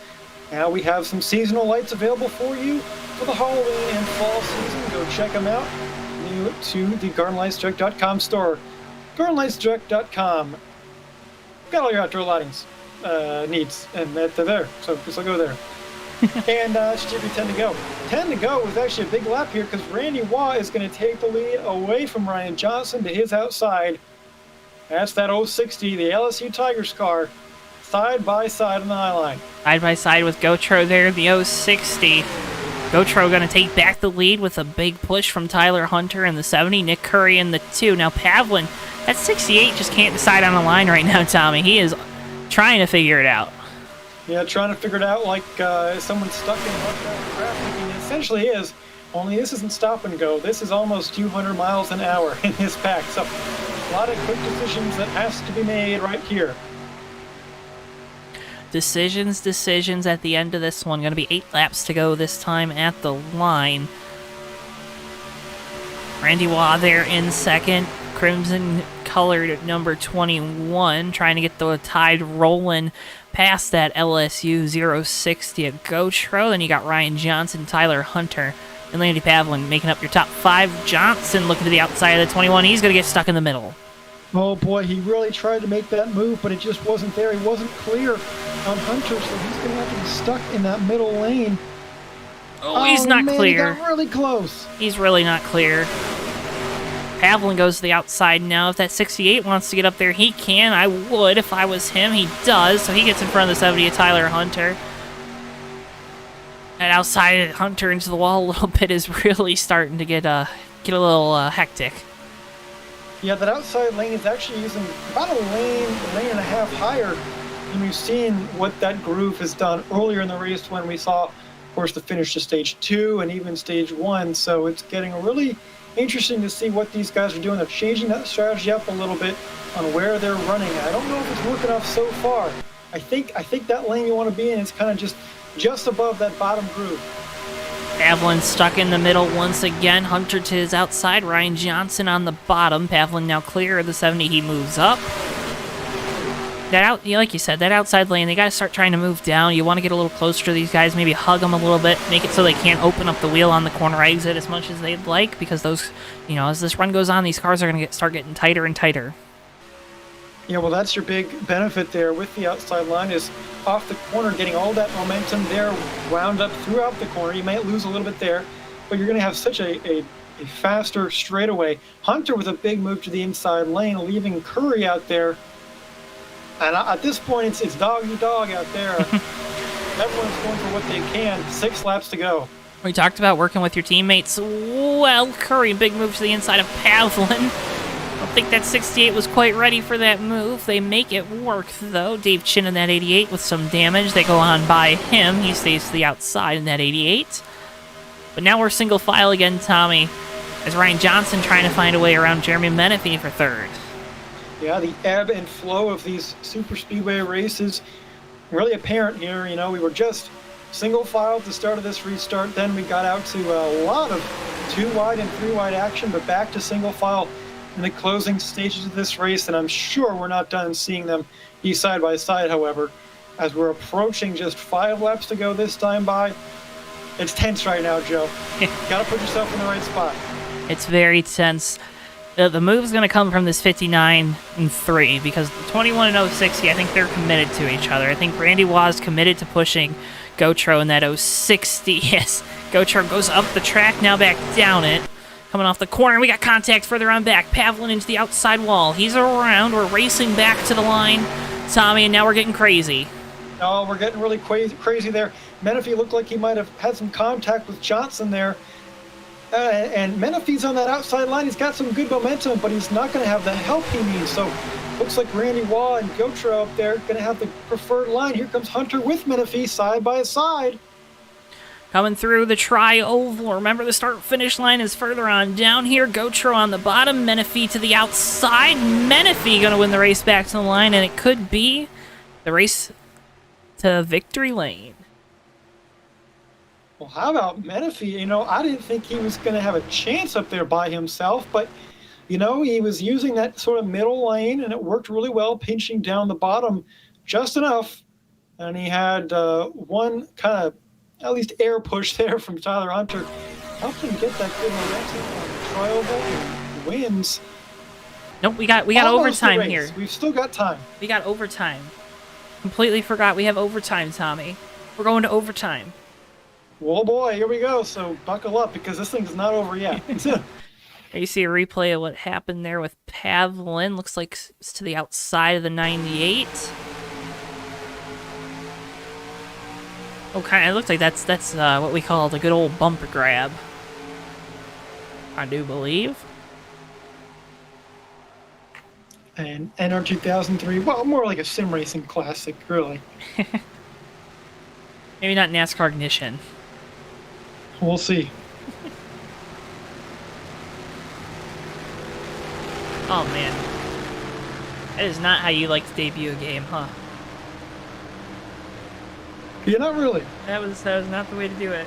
now we have some seasonal lights available for you for the Halloween and fall season. Go check them out. New to the GardenLightsDirect.com store. GardenLightsDirect.com. Got all your outdoor lighting needs, and they're there. So just go there. And it should be 10 to go. 10 to go was actually a big lap here because Randy Waugh is going to take the lead away from Ryan Johnson to his outside. That's that 060, the LSU Tigers car, side by side on the high line. Side by side with Gautreaux there, the 060. Gautreaux going to take back the lead with a big push from Tyler Hunter in the 70, Nick Curry in the 2. Now Pavlin, that 68 just can't decide on the line right now, Tommy. He is trying to figure it out. Yeah, trying to figure it out like someone stuck in rush hour traffic, and it essentially is. Only this isn't stop and go. This is almost 200 miles an hour in this pack. So a lot of quick decisions that has to be made right here. Decisions at the end of this one. Going to be 8 laps to go this time at the line. Randy Waugh there in 2nd. Crimson colored at number 21. Trying to get the tide rolling past that LSU 060 at Gautreaux. Then you got Ryan Johnson, Tyler Hunter, and Landy Pavlin making up your top 5. Johnson looking to the outside of the 21. He's going to get stuck in the middle. Oh boy, he really tried to make that move, but it just wasn't there. He wasn't clear on Hunter, so he's going to have to be stuck in that middle lane. Oh, he's not man, clear. He got really close. He's really not clear. Pavlin goes to the outside now. If that 68 wants to get up there, he can. I would if I was him. He does, so he gets in front of the 70 of Tyler Hunter. That outside Hunter into the wall a little bit is really starting to get a little hectic. Yeah, that outside lane is actually using about a lane and a half higher. And we've seen what that groove has done earlier in the race when we saw, of course, the finish to stage 2 and even stage 1. So it's getting really interesting to see what these guys are doing. They're changing that strategy up a little bit on where they're running. I don't know if it's working out so far. I think that lane you want to be in is kind of just above that bottom groove. Pavlin stuck in the middle once again. Hunter to his outside. Ryan Johnson on the bottom. Pavlin now clear of the 70. He moves up. Like you said, that outside lane, they got to start trying to move down. You want to get a little closer to these guys, maybe hug them a little bit, make it so they can't open up the wheel on the corner exit as much as they'd like, because those, as this run goes on, these cars are going to start getting tighter and tighter. Yeah, well, that's your big benefit there with the outside line is off the corner, getting all that momentum there wound up throughout the corner. You might lose a little bit there, but you're going to have such a faster straightaway. Hunter with a big move to the inside lane, leaving Curry out there. And at this point, it's dog-eat-dog out there. Everyone's going for what they can. 6 laps to go. We talked about working with your teammates. Well, Curry, big move to the inside of Pavlin. I don't think that 68 was quite ready for that move. They make it work, though. Dave Chin in that 88 with some damage. They go on by him. He stays to the outside in that 88. But now we're single file again, Tommy, as Ryan Johnson trying to find a way around Jeremy Menifee for 3rd. Yeah, the ebb and flow of these Superspeedway races really apparent here. We were just single file at the start of this restart. Then we got out to a lot of 2-wide and 3-wide action, but back to single file in the closing stages of this race. And I'm sure we're not done seeing them be side by side, however, as we're approaching just 5 laps to go this time by. It's tense right now, Joe. Got to put yourself in the right spot. It's very tense. The move is going to come from this 59 and 3 because the 21 and 060, I think they're committed to each other. I think Randy Waugh's committed to pushing Gotro in that 060. Yes, Gotro goes up the track, now back down it. Coming off the corner, we got contact further on back. Pavlin into the outside wall. He's around. We're racing back to the line, Tommy, and now we're getting crazy. Oh, we're getting really crazy there. Menifee looked like he might have had some contact with Johnson there. And Menifee's on that outside line. He's got some good momentum, but he's not going to have the help he needs. So looks like Randy Waugh and Gotro up there going to have the preferred line. Here comes Hunter with Menifee side by side. Coming through the tri-oval. Remember, the start-finish line is further on down here. Gotro on the bottom. Menifee to the outside. Menifee going to win the race back to the line, and it could be the race to victory lane. Well, how about Menifee? You know, I didn't think he was going to have a chance up there by himself, but, you know, he was using that sort of middle lane, and it worked really well, pinching down the bottom just enough. And he had one kind of, at least air push there from Tyler Hunter. Helped him get that good momentum on the tri-oval and wins. Nope, we got Almost overtime a race. here. We've still got time. We got overtime. Completely forgot we have overtime, Tommy. We're going to overtime. Well, boy, here we go. So buckle up because this thing's not over yet. You see a replay of what happened there with Pavlin. Looks like it's to the outside of the 98. Okay, it looks like that's what we call the good old bumper grab. I do believe. And NR 2003, well, more like a sim racing classic, really. Maybe not NASCAR Ignition. We'll see. Oh man, that is not how you like to debut a game, huh? Yeah, not really. That was not the way to do it.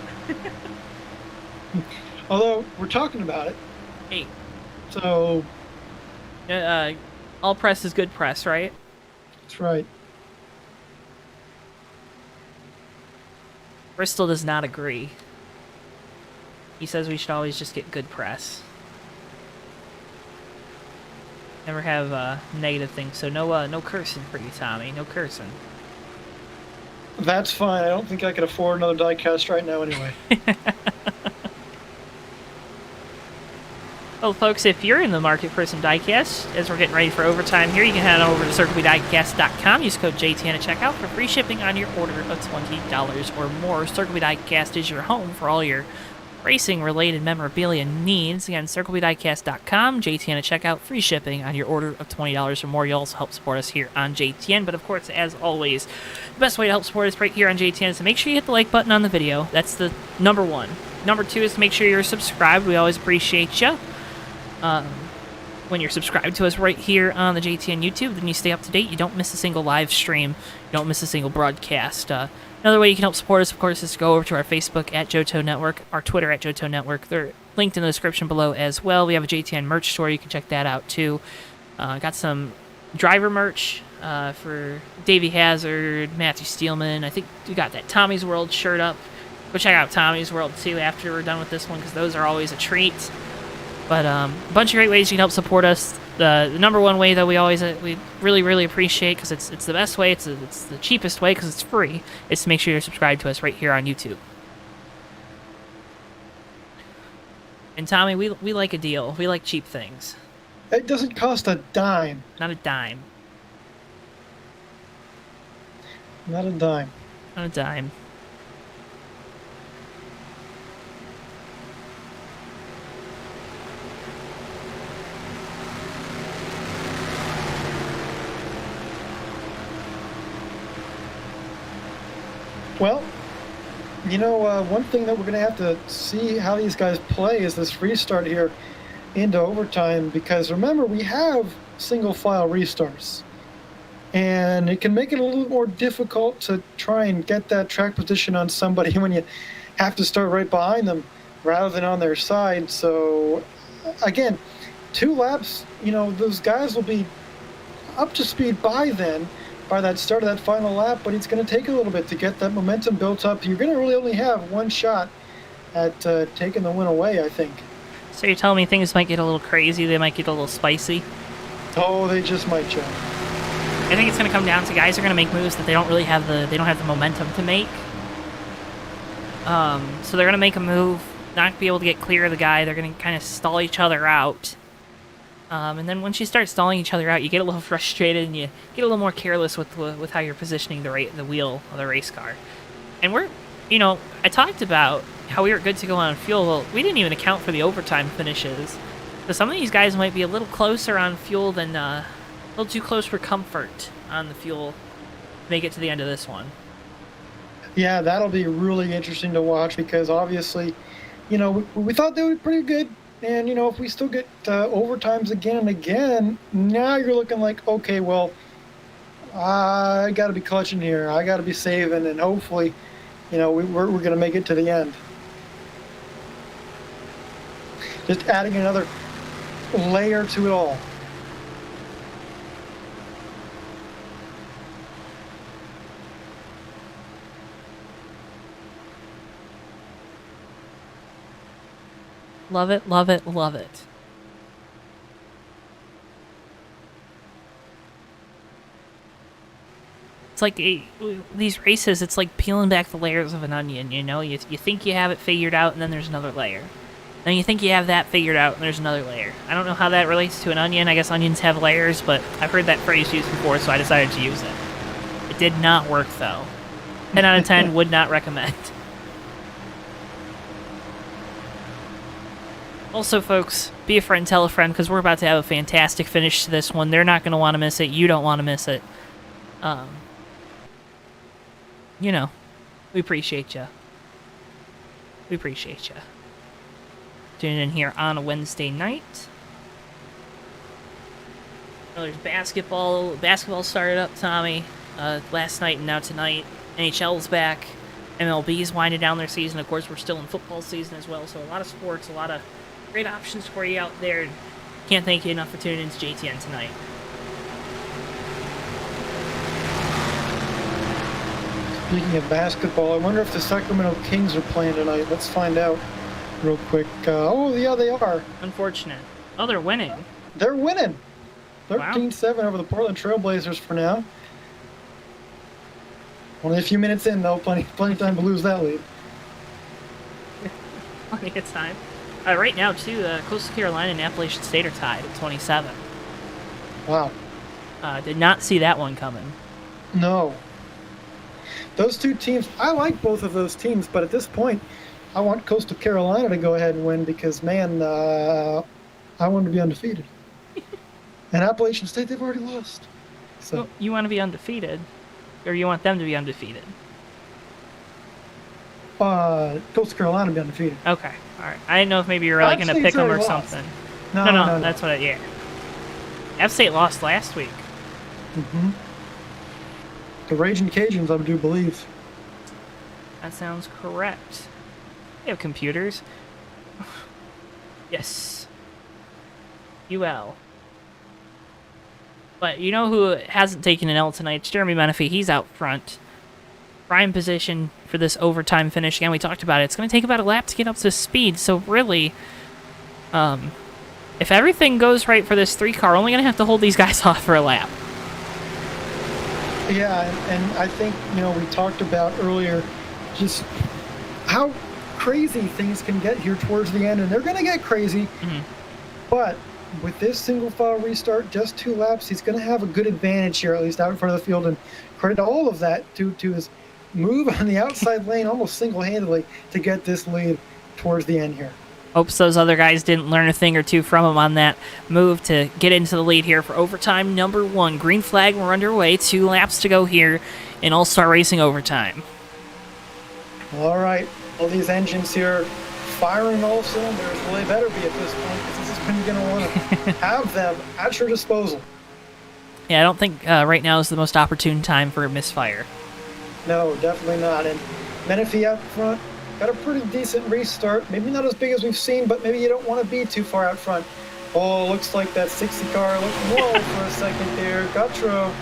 Although we're talking about it, Hey, so all press is good press, right? that's right. Bristol does not agree. He says we should always just get good press. Never have negative things, so no cursing for you, Tommy. No cursing. That's fine. I don't think I could afford another diecast right now anyway. Well, folks, if you're in the market for some diecast, as we're getting ready for overtime here, you can head on over to CircleBdiecast.com. Use code JTN at checkout for free shipping on your order of $20 or more. Circle B Diecast is your home for all your racing-related memorabilia needs. Again, CircleBdiecast.com, JTN at checkout, free shipping on your order of $20 or more. You also help support us here on JTN. But, of course, as always, the best way to help support us right here on JTN is to make sure you hit the like button on the video. That's the number one. Number two is to make sure you're subscribed. We always appreciate you. When you're subscribed to us right here on the JTN YouTube, then you stay up to date. You don't miss a single live stream. You don't miss a single broadcast. Another way you can help support us, of course, is to go over to our Facebook at JoeTowNetwork, our Twitter at JoeTowNetwork. They're linked in the description below as well. We have a JTN merch store. You can check that out, too. Got some driver merch for Davey Hazard, Matthew Steelman. I think we got that Tommy's World shirt up. Go check out Tommy's World, too, after we're done with this one, because those are always a treat. But a bunch of great ways you can help support us. The number one way, though, we really, really appreciate, because it's the best way, it's the cheapest way, because it's free, is to make sure you're subscribed to us right here on YouTube. And Tommy, we like a deal. We like cheap things. It doesn't cost a dime. Not a dime. Not a dime. Not a dime. Well, you know, one thing that we're going to have to see how these guys play is this restart here into overtime, because remember, we have single file restarts, and it can make it a little more difficult to try and get that track position on somebody when you have to start right behind them rather than on their side. So again, 2 laps, you know, those guys will be up to speed by then, by that start of that final lap, but it's going to take a little bit to get that momentum built up. You're going to really only have one shot at taking the win away, I think. So you're telling me things might get a little crazy, they might get a little spicy? Oh, they just might, Joe. I think it's going to come down to guys are going to make moves that they don't have the momentum to make. So they're going to make a move, not be able to get clear of the guy. They're going to kind of stall each other out. And then once you start stalling each other out, you get a little frustrated and you get a little more careless with how you're positioning the wheel of the race car. And I talked about how we were good to go on fuel. Well, we didn't even account for the overtime finishes. So some of these guys might be a little closer on fuel than a little too close for comfort on the fuel to make it to the end of this one. Yeah, that'll be really interesting to watch because obviously, we thought they were pretty good. And, if we still get overtimes again and again, now you're looking like, okay, well, I got to be clutching here. I got to be saving, and hopefully, we're going to make it to the end. Just adding another layer to it all. Love it, love it, love it. It's like these races, it's like peeling back the layers of an onion, You think you have it figured out, and then there's another layer. Then you think you have that figured out, and there's another layer. I don't know how that relates to an onion. I guess onions have layers, but I've heard that phrase used before, so I decided to use it. It did not work, though. 10 out of 10 would not recommend. Also, folks, be a friend, tell a friend, because we're about to have a fantastic finish to this one. They're not going to want to miss it. You don't want to miss it. We appreciate you. We appreciate you. Tuning in here on a Wednesday night. There's basketball. Basketball started up, Tommy, last night and now tonight. NHL's back. MLB's winding down their season. Of course, we're still in football season as well, so a lot of sports, a lot of great options for you out there. Can't thank you enough for tuning in to JTN tonight. Speaking of basketball, I wonder if the Sacramento Kings are playing tonight. Let's find out real quick. Yeah, they are. Unfortunate. Oh, they're winning. They're winning. Wow. 13-7 over the Portland Trailblazers for now. Only a few minutes in, though. Plenty of time to lose that lead. Plenty of time. Right now, too, Coastal Carolina and Appalachian State are tied at 27. Wow. Did not see that one coming. No. Those two teams, I like both of those teams, but at this point, I want Coastal Carolina to go ahead and win because, man, I want to be undefeated. And Appalachian State, they've already lost. So Well, you want to be undefeated, or you want them to be undefeated? Coastal Carolina to be undefeated. Okay, all right. I didn't know if maybe you were like going to pick them or something. No. That's what yeah. App State lost last week. Mm-hmm. The Raging Cajuns, I do believe. That sounds correct. They have computers. Yes. UL. But you know who hasn't taken an L tonight? It's Jeremy Menifee. He's out front. Prime position for this overtime finish. Again, we talked about it. It's going to take about a lap to get up to speed. So really, if everything goes right for this 3-car, only going to have to hold these guys off for a lap. Yeah, and I think, we talked about earlier just how crazy things can get here towards the end, and they're going to get crazy. Mm-hmm. But with this single file restart, just 2 laps, he's going to have a good advantage here, at least out in front of the field. And credit to all of that to his move on the outside lane almost single-handedly to get this lead towards the end here. Hopes those other guys didn't learn a thing or two from him on that move to get into the lead here for overtime number 1. Green flag, we're underway. 2 laps to go here in All-Star Racing overtime. All right, all these engines here firing all cylinders. Well, they better be at this point because this is when you're going to want to have them at your disposal. Yeah, I don't think right now is the most opportune time for a misfire. No, definitely not. And Menifee out front got a pretty decent restart. Maybe not as big as we've seen, but maybe you don't want to be too far out front. Oh, looks like that 60 car looked low for a second there. Gutro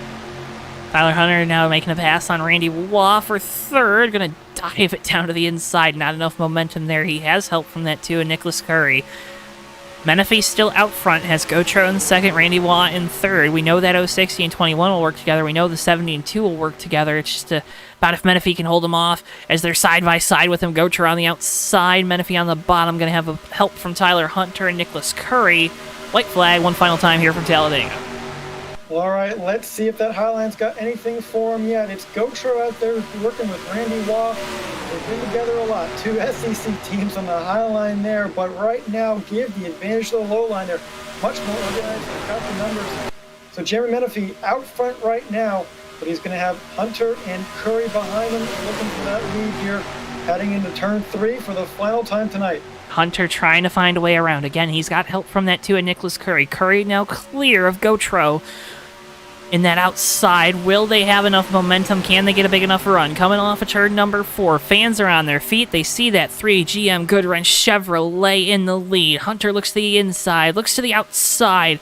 Tyler Hunter now making a pass on Randy Waugh for third. Going to dive it down to the inside. Not enough momentum there. He has help from that too, and Nicholas Curry. Menifee still out front, has Gotro in second, Randy Waugh in third. We know that 060 and 21 will work together. We know the 70 and 2 will work together. It's just about if Menifee can hold them off as they're side by side with him. Gotro on the outside, Menifee on the bottom. Going to have help from Tyler Hunter and Nicholas Curry. White flag, one final time here from Talladega. Well, all right, let's see if that Highline's got anything for him yet. It's Gotro out there working with Randy Waugh. They've been together a lot. Two SEC teams on the Highline there, but right now give the advantage to the low line. They're much more organized. They've got the numbers. So Jeremy Menifee out front right now, but he's going to have Hunter and Curry behind him, looking for that lead here, heading into turn 3 for the final time tonight. Hunter trying to find a way around. Again, he's got help from that too, and Nicholas Curry. Curry now clear of Gotro. In that outside, will they have enough momentum? Can they get a big enough run? Coming off of turn number 4, fans are on their feet. They see that 3 GM Goodwrench Chevrolet in the lead. Hunter looks to the inside, looks to the outside.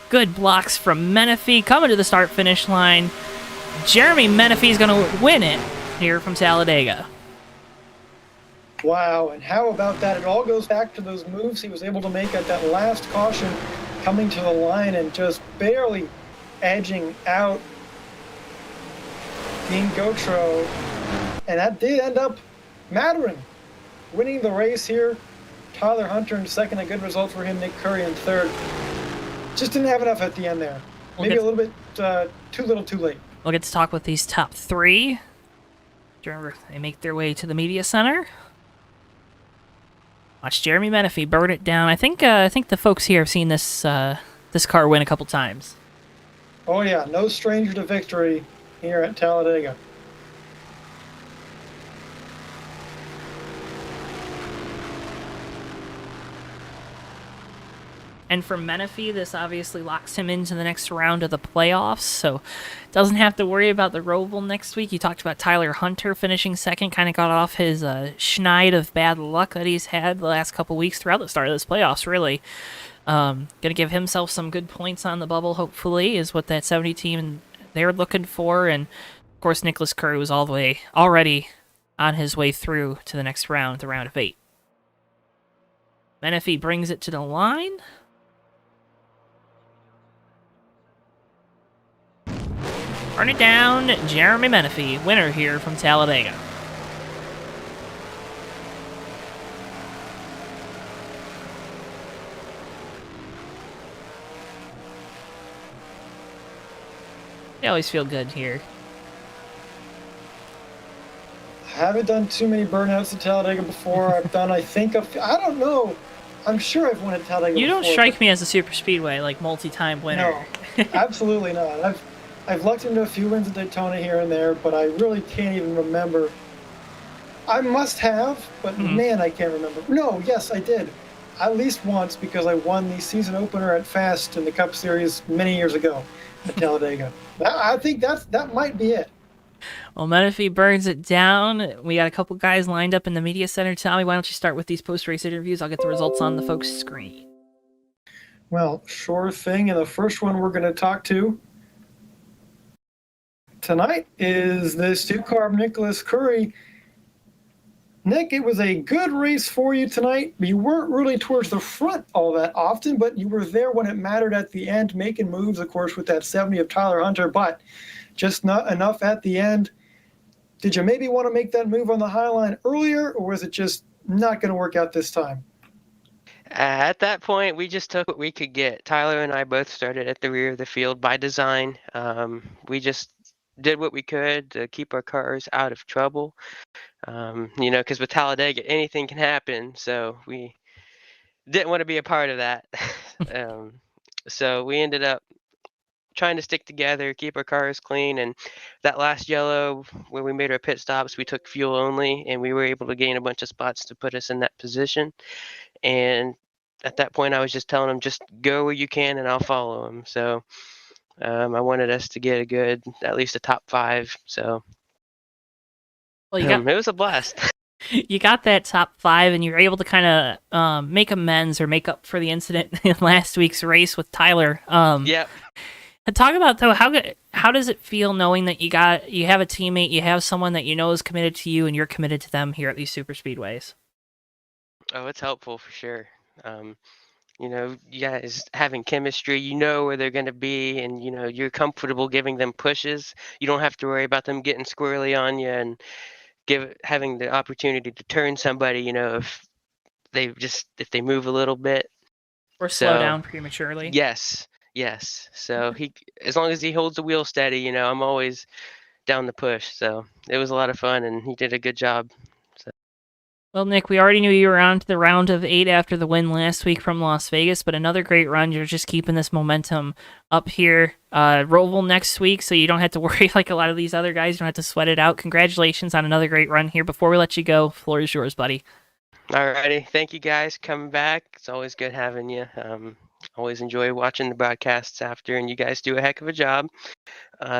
Good blocks from Menifee. Coming to the start-finish line. Jeremy Menifee is going to win it here from Talladega. Wow, and how about that? It all goes back to those moves he was able to make at that last caution, coming to the line and just barely edging out Dean Gotro, and that did end up mattering. Winning the race here, Tyler Hunter in second, a good result for him, Nick Curry in third. Just didn't have enough at the end there. Maybe a little bit too little too late. We'll get to talk with these top 3. They make their way to the media center. Watch Jeremy Menifee burn it down. I think the folks here have seen this car win a couple times. Oh yeah, no stranger to victory here at Talladega. And for Menifee, this obviously locks him into the next round of the playoffs, so doesn't have to worry about the Roval next week. You talked about Tyler Hunter finishing second, kind of got off his schneid of bad luck that he's had the last couple weeks throughout the start of this playoffs, really. Gonna give himself some good points on the bubble, hopefully, is what that 70 team they're looking for. And of course, Nicholas Curry was all the way already on his way through to the next round, the round of 8. Menifee brings it to the line. Burn it down, Jeremy Menifee, winner here from Talladega. They always feel good here. I haven't done too many burnouts at Talladega before. I've done, I don't know. I'm sure I've won at Talladega You don't before, strike me as a Superspeedway, like, multi-time winner. No, absolutely not. I've lucked into a few wins at Daytona here and there, but I really can't even remember. I must have, but man, I can't remember. No, yes, I did. At least once, because I won the season opener at Fast in the Cup Series many years ago at Talladega. I think that might be it. Well, Menifee burns it down. We got a couple guys lined up in the media center. Tommy, why don't you start with these post-race interviews? I'll get the results on the folks' screen. Well, sure thing. And the first one we're going to talk to tonight is this 2-car Nicholas Curry. Nick, it was a good race for you tonight. You weren't really towards the front all that often, but you were there when it mattered at the end, making moves, of course, with that 70 of Tyler Hunter, but just not enough at the end. Did you maybe want to make that move on the high line earlier, or was it just not going to work out this time? At that point, we just took what we could get. Tyler and I both started at the rear of the field by design. We just did what we could to keep our cars out of trouble. Because with Talladega, anything can happen. So we didn't want to be a part of that. So we ended up trying to stick together, keep our cars clean. And that last yellow, where we made our pit stops, we took fuel only, and we were able to gain a bunch of spots to put us in that position. And at that point, I was just telling them, just go where you can, and I'll follow them. So I wanted us to get a good, at least a top 5. So Well, it was a blast. You got that top 5, and you were able to kind of make amends or make up for the incident in last week's race with Tyler. Yep. Talk about though how does it feel knowing that you have a teammate, you have someone that you know is committed to you, and you're committed to them here at these super speedways? Oh, it's helpful for sure. Um, you guys having chemistry, you know where they're going to be, and you're comfortable giving them pushes. You don't have to worry about them getting squirrely on you, and having the opportunity to turn somebody. If they move a little bit. Or slow So down prematurely? yes, yes. So as long as he holds the wheel steady, I'm always down the push. So it was a lot of fun, and he did a good job. So. Well, Nick, we already knew you were on to the round of 8 after the win last week from Las Vegas, but another great run. You're just keeping this momentum up here. Roval next week, so you don't have to worry like a lot of these other guys. You don't have to sweat it out. Congratulations on another great run here. Before we let you go, floor is yours, buddy. Alrighty, thank you guys coming back. It's always good having you. Always enjoy watching the broadcasts after, and you guys do a heck of a job.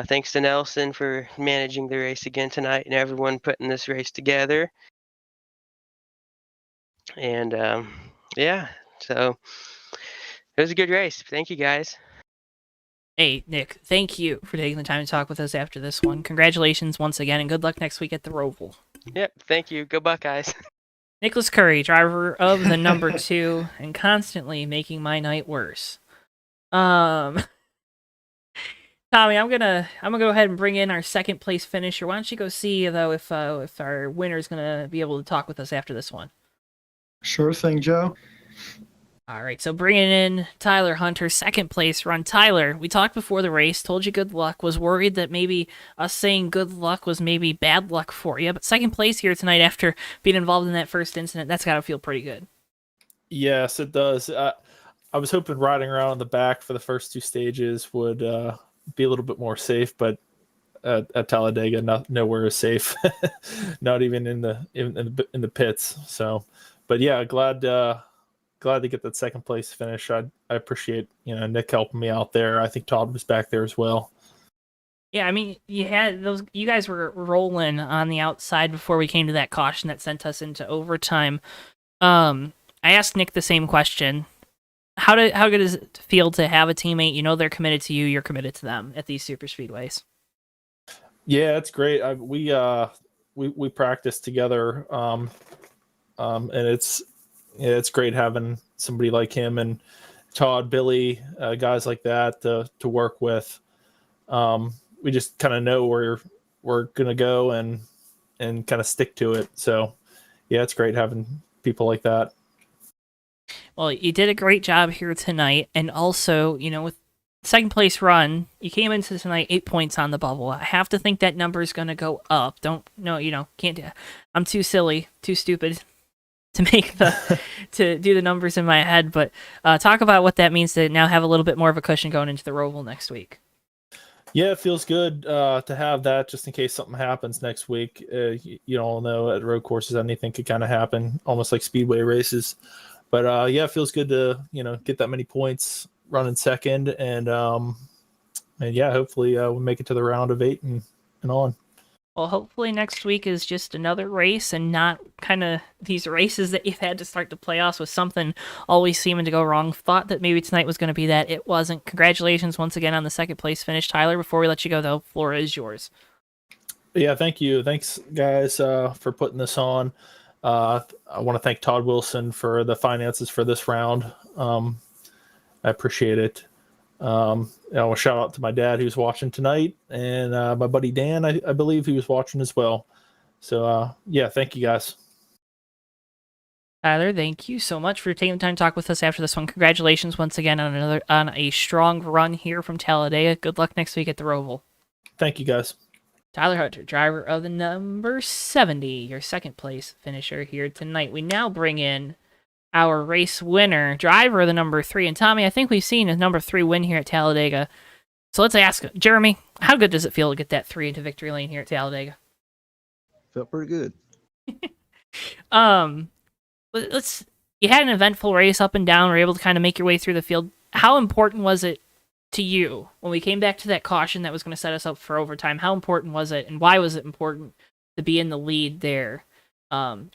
Thanks to Nelson for managing the race again tonight, and everyone putting this race together. And yeah, so it was a good race. Thank you guys. Hey, Nick, thank you for taking the time to talk with us after this one. Congratulations once again, and good luck next week at the Roval. Yep, thank you. Go Buckeyes. Nicholas Curry, driver of the number 2, and constantly making my night worse. Tommy, I'm gonna go ahead and bring in our second place finisher. Why don't you go see though if our winner's gonna be able to talk with us after this one? Sure thing, Joe. All right, so bringing in Tyler Hunter, second place run. Tyler, we talked before the race, told you good luck, was worried that maybe us saying good luck was maybe bad luck for you, but second place here tonight after being involved in that first incident, that's got to feel pretty good. Yes, it does. I was hoping riding around in the back for the first 2 stages would be a little bit more safe, but at Talladega, nowhere is safe, not even in the pits. So, but yeah, glad to get that second place finish. I appreciate Nick helping me out there. I think Todd was back there as well. Yeah, I mean, you guys were rolling on the outside before we came to that caution that sent us into overtime. I asked Nick the same question. How good does it feel to have a teammate? You know they're committed to you, you're committed to them at these super speedways. Yeah, it's great. We practice together, and it's great having somebody like him and Todd, Billy, guys like that to work with. We just kind of know where we're gonna go and kind of stick to it. So yeah, it's great having people like that. Well, you did a great job here tonight, and also, with second place run, you came into tonight 8 points on the bubble. I have to think that number is going to go up. Can't do. I'm too silly, too stupid to to do the numbers in my head. But talk about what that means to now have a little bit more of a cushion going into the Roval next week. Yeah, it feels good to have that just in case something happens next week. You all know at road courses anything could kind of happen, almost like speedway races. But yeah, it feels good to get that many points running second, and yeah, hopefully we make it to the round of 8 and on. Well, hopefully next week is just another race and not kind of these races that you've had to start the playoffs with something always seeming to go wrong. Thought that maybe tonight was going to be that. It wasn't. Congratulations once again on the second place finish. Tyler, before we let you go, though, floor is yours. Yeah, thank you. Thanks, guys, for putting this on. I want to thank Todd Wilson for the finances for this round. I appreciate it. I want to shout out to my dad who's watching tonight, and my buddy Dan, I believe he was watching as well. So yeah, thank you guys. Tyler, thank you so much for taking the time to talk with us after this one. Congratulations once again on a strong run here from Talladega. Good luck next week at the Roval. Thank you guys. Tyler Hunter, driver of the number 70, your second place finisher here tonight. We now bring in our race winner, driver of the number 3. And Tommy, I think we've seen a number 3 win here at Talladega. So let's ask Jeremy, how good does it feel to get that 3 into victory lane here at Talladega? Felt pretty good. You had an eventful race up and down, were able to kind of make your way through the field. How important was it to you when we came back to that caution that was going to set us up for overtime? How important was it, and why was it important to be in the lead there,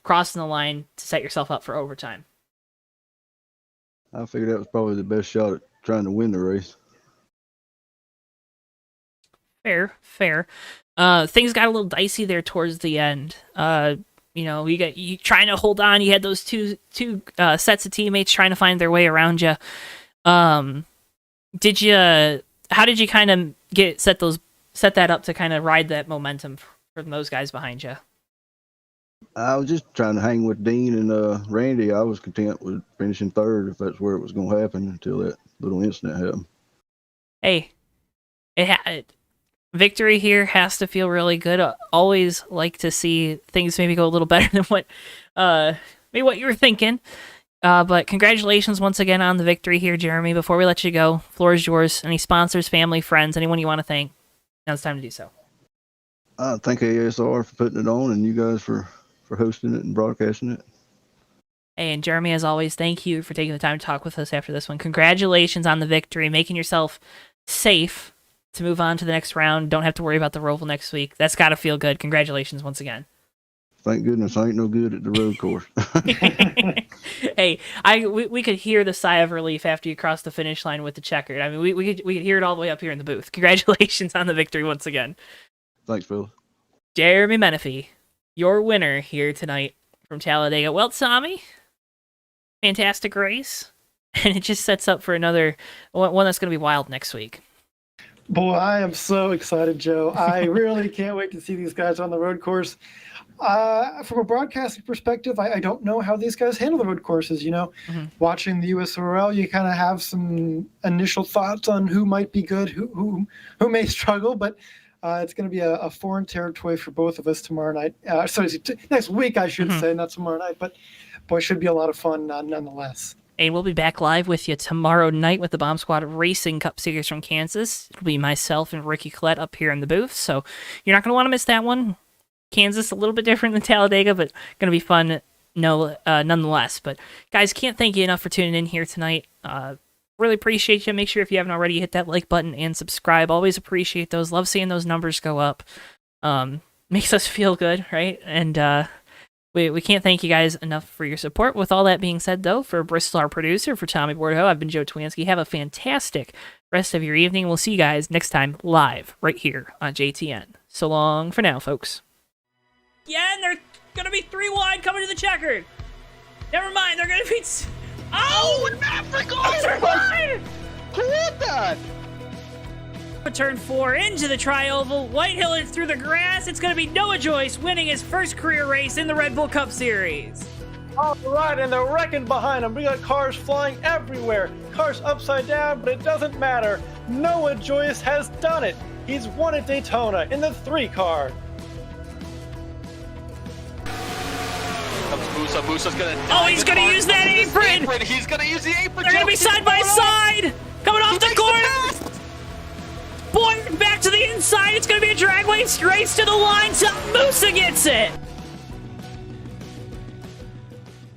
crossing the line to set yourself up for overtime? I figured that was probably the best shot at trying to win the race. Fair. Things got a little dicey there towards the end. You trying to hold on. You had those two sets of teammates trying to find their way around you. How did you kind of set that up to kind of ride that momentum from those guys behind you? I was just trying to hang with Dean and Randy. I was content with finishing third if that's where it was going to happen until that little incident happened. Hey, victory here has to feel really good. Always like to see things maybe go a little better than what you were thinking. But congratulations once again on the victory here, Jeremy. Before we let you go, floor is yours. Any sponsors, family, friends, anyone you want to thank? Now it's time to do so. I thank ASR for putting it on and you guys for hosting it and broadcasting it. Hey, and Jeremy, as always, thank you for taking the time to talk with us after this one. Congratulations on the victory, making yourself safe to move on to the next round. Don't have to worry about the Roval next week. That's got to feel good. Congratulations once again. Thank goodness I ain't no good at the road course. Hey, we could hear the sigh of relief after you crossed the finish line with the checkered. I mean, we could hear it all the way up here in the booth. Congratulations on the victory once again. Thanks, Phil. Jeremy Menifee, your winner here tonight from Talladega. Well, Tommy, fantastic race, and it just sets up for another one that's going to be wild next week. Boy, I am so excited, Joe. I really can't wait to see these guys on the road course. From a broadcasting perspective, I don't know how these guys handle the road courses. Watching the USRL, you kind of have some initial thoughts on who might be good, who may struggle, but it's going to be a foreign territory for both of us tomorrow night. Next week, I should say, not tomorrow night, but boy, it should be a lot of fun nonetheless. And we'll be back live with you tomorrow night with the Bomb Squad Racing Cup Series from Kansas. It'll be myself and Ricky Collette up here in the booth, so you're not going to want to miss that one. Kansas, a little bit different than Talladega, but going to be fun nonetheless. But guys, can't thank you enough for tuning in here tonight. Really appreciate you. Make sure if you haven't already, hit that like button and subscribe. Always appreciate those. Love seeing those numbers go up. Makes us feel good, right? And we can't thank you guys enough for your support. With all that being said, though, for Bristol, our producer, for Tommy Bordeaux, I've been Joe Twansky. Have a fantastic rest of your evening. We'll see you guys next time live right here on JTN. So long for now, folks. Yeah, and they're going to be 3 wide coming to the checkered. Never mind, they're going to be... Oh, Maverick over wide! Who did that? Turn 4 into the tri-oval. Whitehill is through the grass. It's going to be Noah Joyce winning his first career race in the Red Bull Cup Series. All right, and they're wrecking behind them. We got cars flying everywhere. Cars upside down, but it doesn't matter. Noah Joyce has done it. He's won at Daytona in the 3 car. Musa's gonna. Oh, he's gonna use that apron! He's gonna use the apron! They're gonna be side by side! Coming off the corner! Boy, back to the inside! It's gonna be a drag race to the line! Musa gets it!